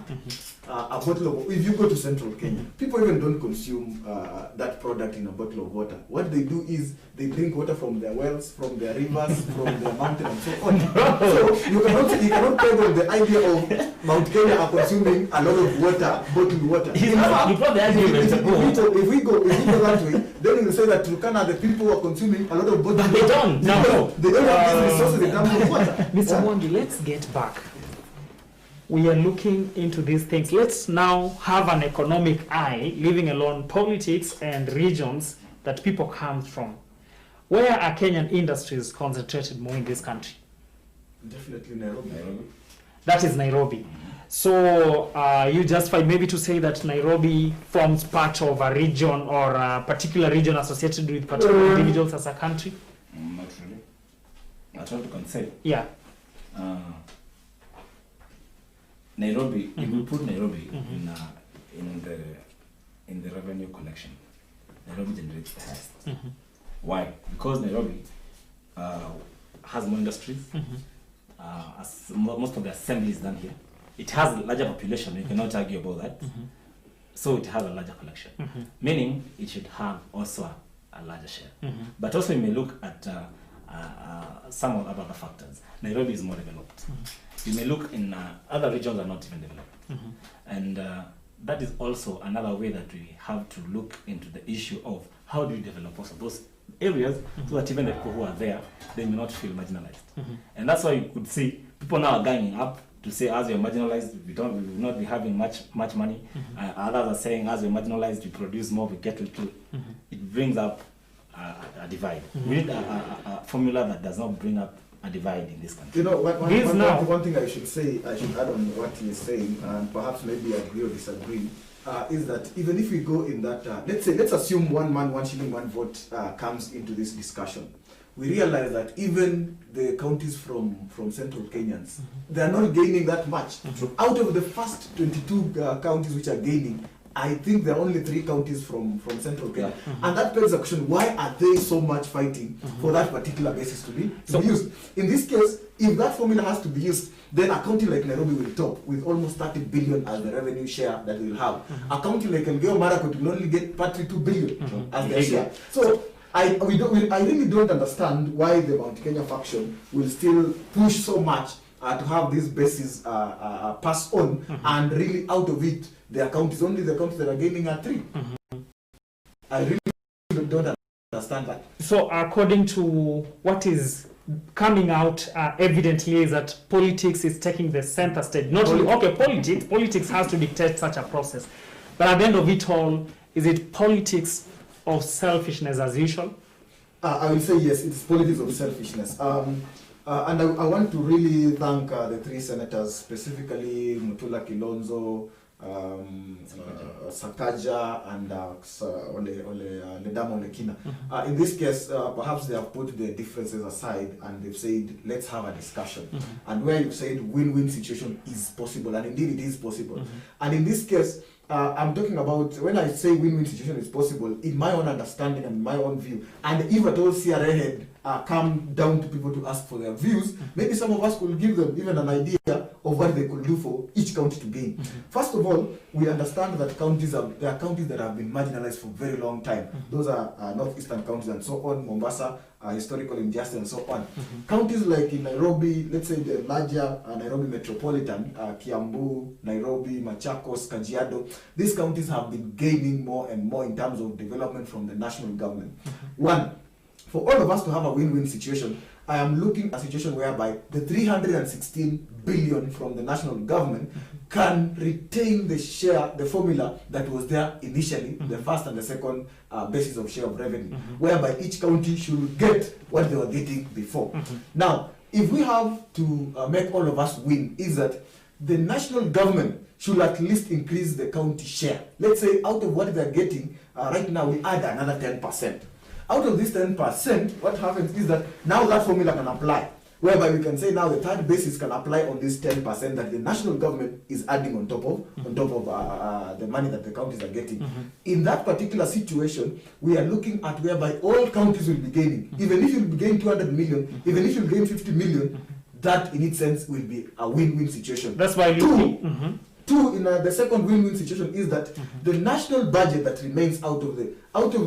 a bottle of, if you go to central Kenya, people even don't consume that product in a bottle of water. What they do is they drink water from their wells, from their rivers, from their mountain and so on. So you cannot peg on the idea of Mount Kenya are consuming a lot of water, bottled water. If we go that way, then you will say that Turkana, the people who are consuming a lot of bottled water. They don't. No. They don't have these resources in terms of water. Mr. Mwangi, let's get back. We are looking into these things. Let's now have an economic eye, leaving alone politics and regions that people come from. Where are Kenyan industries concentrated more in this country? Definitely Nairobi. That is Nairobi. So you justify maybe to say that Nairobi forms part of a region or a particular region associated with particular individuals as a country? Not really. That's what we can say. Yeah. Nairobi, if we put Nairobi in the revenue collection, Nairobi generates the highest. Why? Because Nairobi has more industries. Most of the assembly is done here. It has a larger population. You cannot argue about that. So it has a larger collection, meaning it should have also a larger share. But also you may look at some of other factors. Nairobi is more developed. You may look in other regions are not even developed. And that is also another way that we have to look into the issue of how do you develop also those areas so that even the people who are there, they may not feel marginalized. And that's why you could see people now are ganging up to say as you're marginalized, we will not be having much money. Others are saying as we're marginalized, we produce more, we get little. It brings up a divide. We need a formula that does not bring up a divide in this country. You know, one thing I should add on what he is saying, and perhaps maybe agree or disagree, is that even if we go in that, let's assume 1 man, 1 shilling, 1 vote comes into this discussion. We realize that even the counties from central Kenyans, they are not gaining that much. Out of the first 22 counties which are gaining, I think there are only 3 counties from central Kenya. And that begs the question, why are they so much fighting for that particular basis to be used? In this case, if that formula has to be used, then a county like Nairobi will top with almost 30 billion as the revenue share that we will have. A county like Elgeyo Marakwet will only get 32 billion as their share. So I really don't understand why the Mount Kenya faction will still push so much to have these bases passed on, and really out of it, their counties, only the counties that are gaining are 3. I really don't understand that. So according to what is coming out evidently is that politics is taking the center stage. Not really, okay, politics has to dictate such a process. But at the end of it all, is it politics of selfishness as usual? I will say yes, it's politics of selfishness. And I want to really thank the 3 senators, specifically Mutula Kilonzo, Sakaja, and Ledamo Lekina. In this case, perhaps they have put their differences aside and they've said, let's have a discussion. And where you've said win-win situation is possible, and indeed it is possible. And in this case, I'm talking about, when I say win-win situation is possible, in my own understanding and my own view, and if at all CRA had come down to people to ask for their views, maybe some of us could give them even an idea of what they could do for each county to gain. First of all, we understand that there are counties that have been marginalized for a very long time. Those are northeastern counties and so on, Mombasa, historical injustice and so on. Counties like in Nairobi, let's say the larger Nairobi metropolitan, Kiambu, Nairobi, Machakos, Kajiado, these counties have been gaining more and more in terms of development from the national government. One, for all of us to have a win-win situation, I am looking at a situation whereby the 316 billion from the national government can retain the share, the formula that was there initially, the first and the second basis of share of revenue, whereby each county should get what they were getting before. Now, if we have to make all of us win, is that the national government should at least increase the county share. Let's say out of what they're getting, right now we add another 10%. Out of this 10%, what happens is that now that formula can apply, whereby we can say now the third basis can apply on this 10% that the national government is adding on top of the money that the counties are getting. In that particular situation, we are looking at whereby all counties will be gaining. Even if you gain 200 million, even if you gain 50 million, that in its sense will be a win-win situation. That's why Two, in the second win-win situation is that the national budget that remains out of the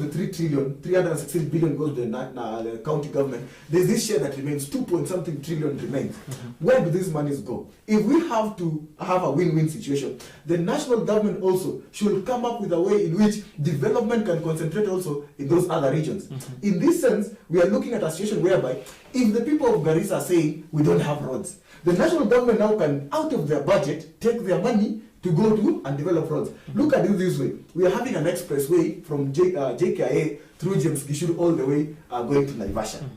3 trillion, 316 billion goes to the county government. There's this share that remains, 2-point-something trillion remains. Where do these monies go? If we have to have a win-win situation, the national government also should come up with a way in which development can concentrate also in those other regions. In this sense, we are looking at a situation whereby if the people of Garissa are saying we don't have roads, the national government now can, out of their budget, take their money to go to and develop roads. Look at it this way. We are having an expressway from JKIA through James Gishuru all the way going to Naivasha.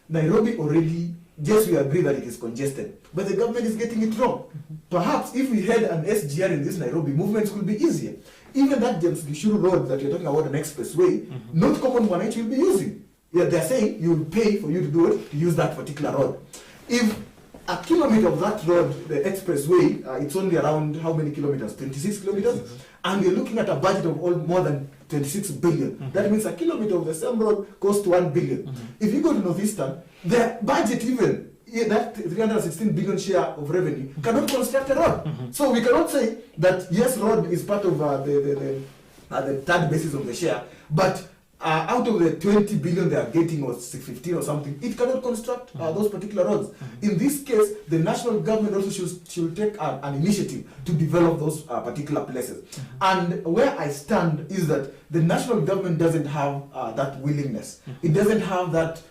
Nairobi already, yes, we agree that it is congested, but the government is getting it wrong. Perhaps if we had an SGR in this Nairobi, movements could be easier. Even that James Gishuru road that you're talking about, an expressway, not common one will be using. Yeah, they're saying you will pay for you to do it, to use that particular road. If a kilometer of that road, the expressway, it's only around how many kilometers? 26 kilometers? And we're looking at a budget of more than 26 billion. That means a kilometer of the same road costs 1 billion. If you go to Northeastern, the budget even, that 316 billion share of revenue cannot construct a road. So we cannot say that yes, road is part of the third basis of the share, but out of the 20 billion they are getting, or 15 or something, it cannot construct those particular roads. In this case, the national government also should take an initiative to develop those particular places. And where I stand is that the national government doesn't have that willingness. It doesn't have that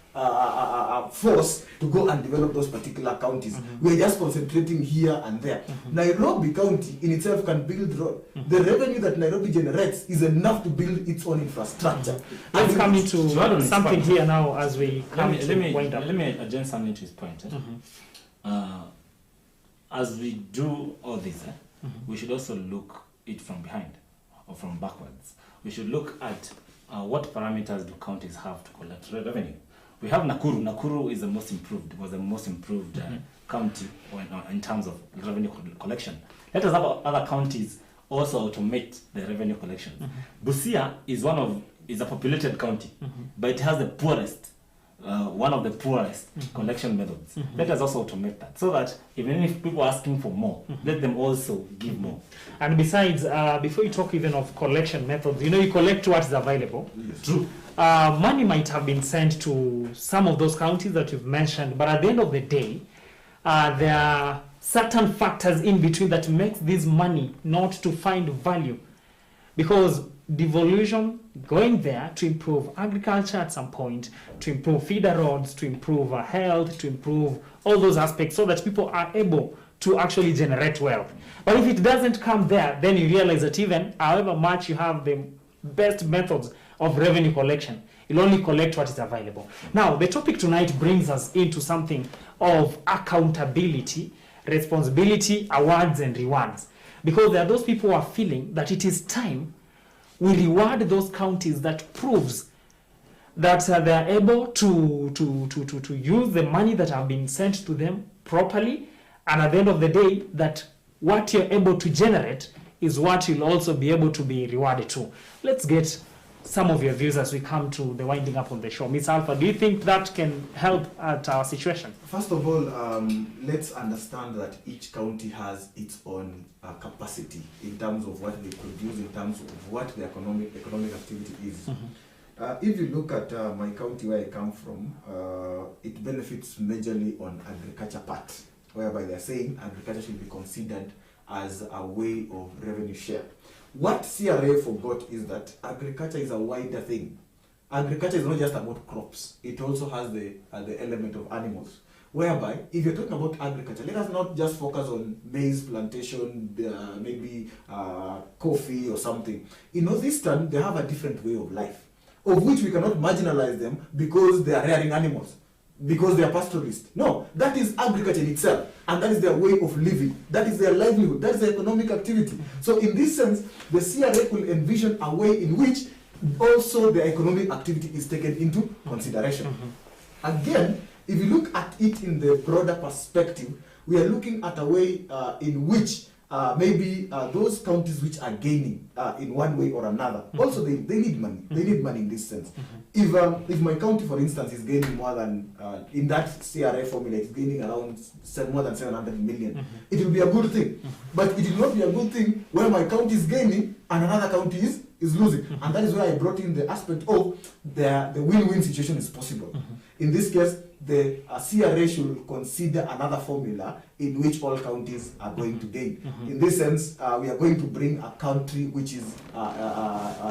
force to go and develop those particular counties. We are just concentrating here and there. Nairobi County in itself can build road. The revenue that Nairobi generates is enough to build its own infrastructure. Let's come into something here now as we come to wind up. Let me adjust something to his point. As we do all this, we should also look it from behind or from backwards. We should look at what parameters do counties have to collect revenue. We have Nakuru. Nakuru is the most improved, was the most improved county in terms of revenue collection. Let us have other counties also automate the revenue collection. Busia is is a populated county, but it has the poorest, one of the poorest collection methods. Let us also automate that, so that even if people are asking for more, let them also give more. And besides, before you talk even of collection methods, you collect what is available. Yes. True. Money might have been sent to some of those counties that you've mentioned, but at the end of the day, there are certain factors in between that makes this money not to find value. Because devolution, going there to improve agriculture at some point, to improve feeder roads, to improve health, to improve all those aspects so that people are able to actually generate wealth. But if it doesn't come there, then you realize that even however much you have the best methods of revenue collection, you'll only collect what is available. Now, the topic tonight brings us into something of accountability, responsibility, awards and rewards. Because there are those people who are feeling that it is time we reward those counties that proves that they are able to use the money that have been sent to them properly, and at the end of the day, that what you're able to generate is what you'll also be able to be rewarded to. Let's get some of your views as we come to the winding up of the show. Ms. Alpha, do you think that can help at our situation? First of all, let's understand that each county has its own capacity in terms of what they produce, in terms of what the economic activity is. If you look at my county where I come from, it benefits majorly on agriculture part, whereby they're saying agriculture should be considered as a way of revenue share. What CRA forgot is that agriculture is a wider thing. Agriculture is not just about crops. It also has the element of animals. Whereby, if you're talking about agriculture, let us not just focus on maize plantation, maybe coffee or something. In Northeastern, they have a different way of life, of which we cannot marginalize them because they are rearing animals, because they are pastoralists. No, that is agriculture in itself, and that is their way of living. That is their livelihood. That is their economic activity. So in this sense, the CRA will envision a way in which also the economic activity is taken into consideration. Again, if you look at it in the broader perspective, we are looking at a way in which maybe those counties which are gaining in one way or another, also they need money. They need money in this sense. If my county, for instance, is gaining more than, in that CRA formula, it's gaining around more than 700 million, it will be a good thing. But it will not be a good thing where my county is gaining and another county is losing. And that is why I brought in the aspect of the win-win situation is possible. In this case, the CRA should consider another formula in which all counties are going to gain. In this sense, we are going to bring a country which is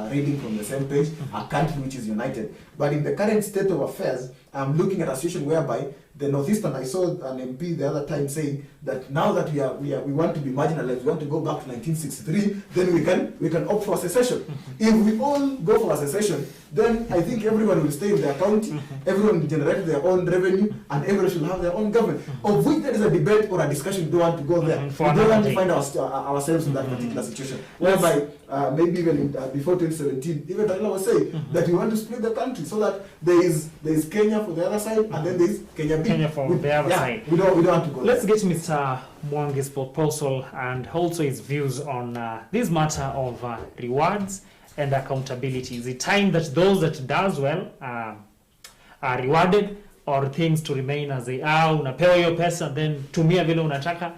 reading from the same page, a country which is united. But in the current state of affairs, I'm looking at a situation whereby the Northeastern, I saw an MP the other time saying that now that we want to be marginalized, we want to go back to 1963, then we can opt for a secession. If we all go for a secession, then I think everyone will stay in their county, everyone will generate their own revenue, and everyone should have their own government. Of which there is a debate or a discussion, we don't want to go there. We don't want to find ourselves in that particular situation. Whereby maybe even before 2017, even Raila was saying that we want to split the country so that there is Kenya for the other side, and then there is Kenya for the other side. We don't want to go Let's there. get Mr. Mwangi's proposal and also his views on this matter of rewards and accountability. Is it time that those that does well are rewarded, or things to remain as they are, unapewa hiyo pesa, then tumia vile unataka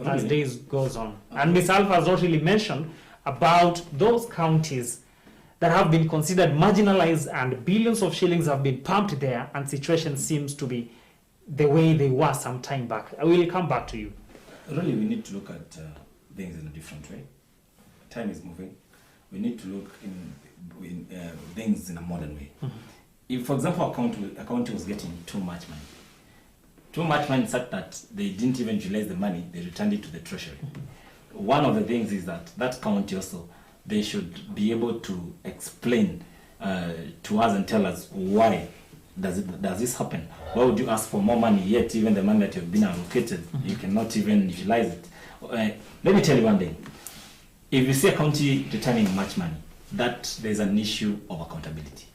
as days goes on? And Ms. Alpha has not really mentioned about those counties that have been considered marginalized and billions of shillings have been pumped there, and situation seems to be the way they were some time back. I will come back to you. Really, we need to look at things in a different way. Time is moving. We need to look in things in a modern way. If, for example, a county was getting too much money such that they didn't even utilize the money, they returned it to the treasury. One of the things is that county also, they should be able to explain to us and tell us why does this happen. Why would you ask for more money, yet even the money that you've been allocated, you cannot even utilize it? Let me tell you one thing. If you see a county returning much money, that there's an issue of accountability.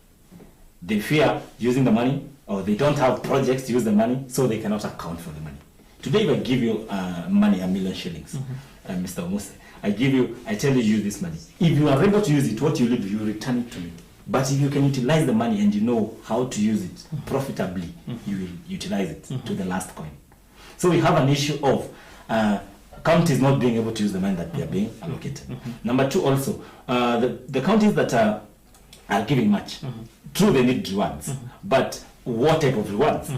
They fear using the money, or they don't have projects to use the money, so they cannot account for the money. Today, if I give you money, 1 million shillings, Mr. Omuse, I tell you use this money. If you are able to use it, what you do, you return it to me. But if you can utilize the money and you know how to use it profitably, you will utilize it to the last coin. So we have an issue of counties not being able to use the money that they are being allocated. Number two, also, the counties that are giving much, true, they need rewards, but what type of rewards?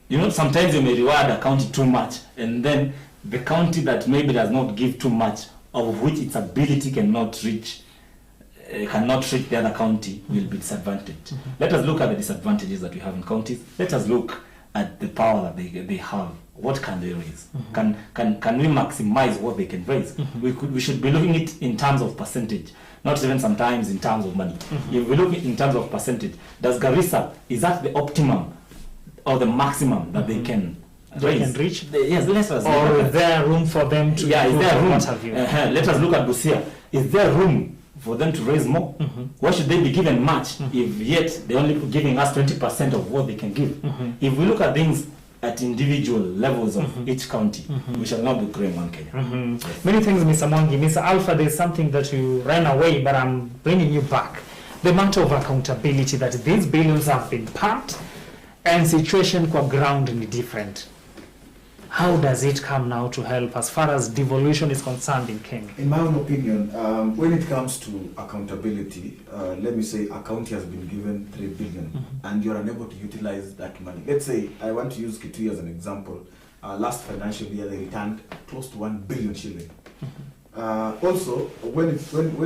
You know, sometimes you may reward a county too much, and then the county that maybe does not give too much, of which its ability cannot reach the other county, will be disadvantaged. Let us look at the disadvantages that we have in counties. Let us look at the power that they have. What can they raise? Can we maximize what they can raise? We should be looking at it in terms of percentage, not even sometimes in terms of money. If we look in terms of percentage, does Garissa, is that the optimum or the maximum that they can They can reach? Yes, let us. Or is there room for them to? Yeah, is there room? What have you? Let us look at Busia. Is there room for them to raise more? Why should they be given much if yet they're only giving us 20% of what they can give? If we look at things at individual levels of each county, we shall not be growing one Kenya. Yes. Many things, Mr. Mwangi. Mr. Alpha, there's something that you ran away, but I'm bringing you back. the matter of accountability, that these billions have been parked and situation kwa ground is different. How does it come now to help as far as devolution is concerned in Kenya? In my own opinion, when it comes to accountability, let me say a county has been given 3 billion and you're unable to utilize that money. Let's say, I want to use Kitui as an example. Last financial year, they returned close to 1 billion shilling. Also, when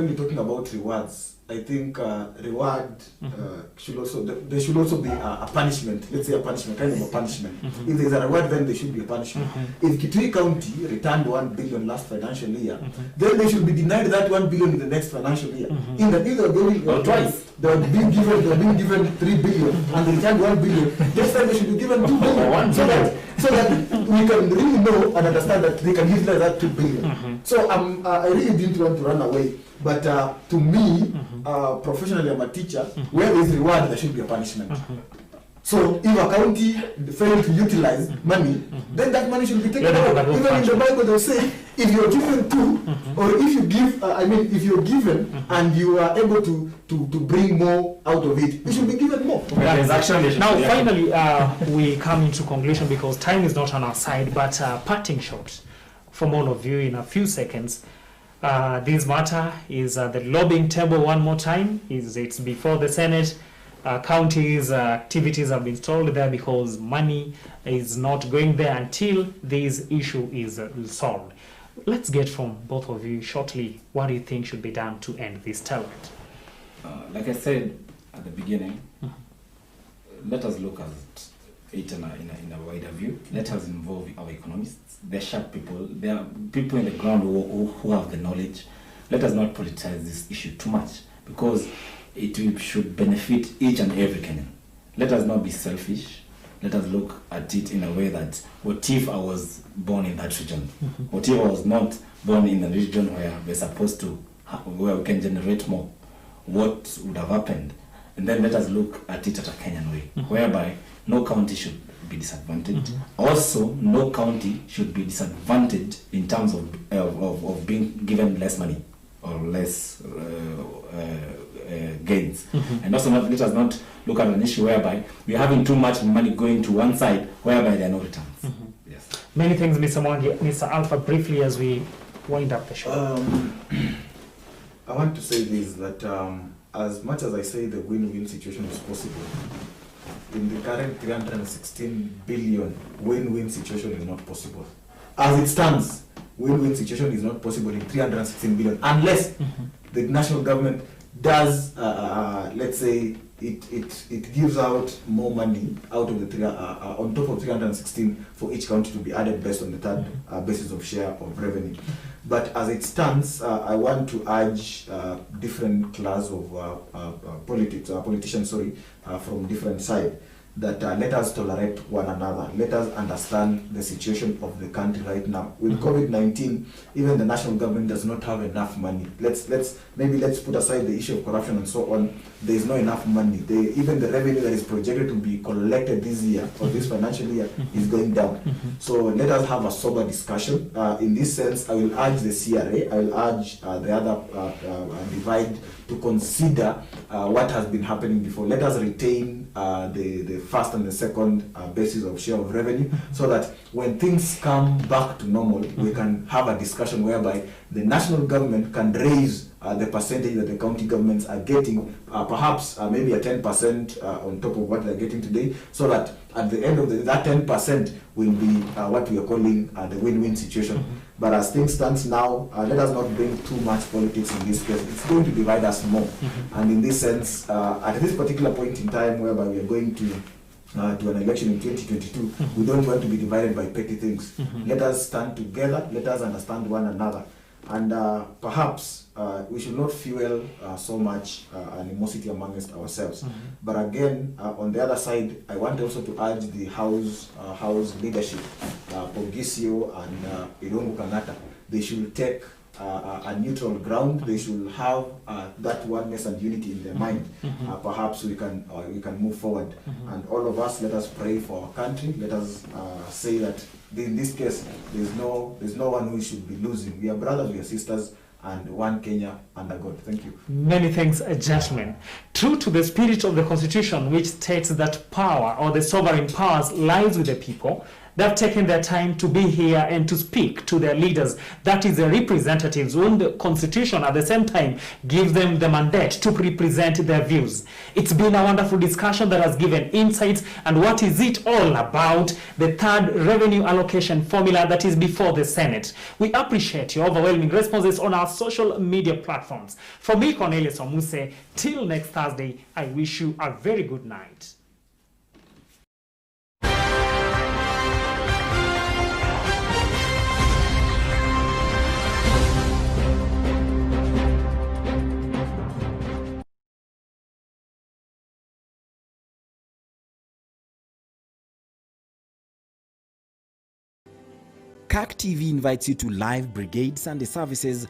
you're talking about rewards, I think reward should also, there should also be a punishment. Let's say a punishment, kind of a punishment. If there's a reward, then there should be a punishment. If Kitui County returned 1 billion last financial year, then they should be denied that 1 billion in the next financial year. In that either going or twice, they were being given 3 billion and they returned 1 billion. This time they should be given 2 billion. So that we can really know and understand that they can utilize that 2 billion. So I really didn't want to run away. But to me, professionally, I'm a teacher. Where there is reward, there should be a punishment. So if a county fails to utilize money, then that money should be taken out. Even in the Bible, they'll say, if you're given to, or if you give, if you're given and you are able to bring more out of it, you should be given more. Now, finally, we come into conclusion because time is not on our side, but parting shot from all of you in a few seconds. This matter is the lobbying table one more time. It's before the Senate. Counties' activities have been stalled there because money is not going there until this issue is solved. Let's get from both of you shortly what do you think should be done to end this stalemate? Like I said at the beginning, let us look at it in a wider view. Let us involve our economists. They're sharp people. There are people in the ground who have the knowledge. Let us not politicize this issue too much because it should benefit each and every Kenyan. Let us not be selfish. Let us look at it in a way that what if I was born in that region? What if I was not born in a region where we're supposed to, where we can generate more? What would have happened? And then let us look at it at a Kenyan way, whereby no county should be disadvantaged. Also, no county should be disadvantaged in terms of being given less money or less gains. And also, let us not look at an issue whereby we're having too much money going to one side, whereby there are no returns. Yes. Many things, Mr. Mwangi. Mr. Alpha, briefly as we wind up the show. I want to say this, that as much as I say the win-win situation is possible, in the current 316 billion, win-win situation is not possible. As it stands, win-win situation is not possible in 316 billion unless the national government does, let's say, it gives out more money out of the on top of 316 for each county to be added based on the third basis of share of revenue. But as it stands, I want to urge different class of politicians, from different side, that let us tolerate one another. Let us understand the situation of the country right now. With COVID-19, even the national government does not have enough money. Let's put aside the issue of corruption and so on. There is not enough money. Even the revenue that is projected to be collected this year or this financial year is going down. So let us have a sober discussion. In this sense, I will urge the CRA, I will urge the other divide to consider what has been happening before. Let us retain the first and the second basis of share of revenue, so that when things come back to normal, we can have a discussion whereby the national government can raise the percentage that the county governments are getting, perhaps maybe a 10% on top of what they're getting today, so that at the end of that 10% will be what we are calling the win-win situation. But as things stand now, let us not bring too much politics in this case. It's going to divide us more. And in this sense, at this particular point in time, whereby we are going to an election in 2022, we don't want to be divided by petty things. Let us stand together. Let us understand one another. And perhaps we should not fuel so much animosity amongst ourselves. But again, on the other side, I want also to urge the House leadership, Pogisio and Irungu Kanata. They should take a neutral ground. They should have that oneness and unity in their mind. Perhaps we can move forward. And all of us, let us pray for our country. Let us say that in this case, there's no one who should be losing. We are brothers, we are sisters. and one Kenya under God. Thank you. Many thanks, gentlemen. True to the spirit of the Constitution, which states that power or the sovereign powers lies with the people, they have taken their time to be here and to speak to their leaders, that is the representatives, when the Constitution at the same time gives them the mandate to represent their views. It's been a wonderful discussion that has given insights and what is it all about, the third revenue allocation formula that is before the Senate. We appreciate your overwhelming responses on our social media platforms. From me, Cornelius Omuse, till next Thursday, I wish you a very good night. CAC TV invites you to live Brigade Sunday services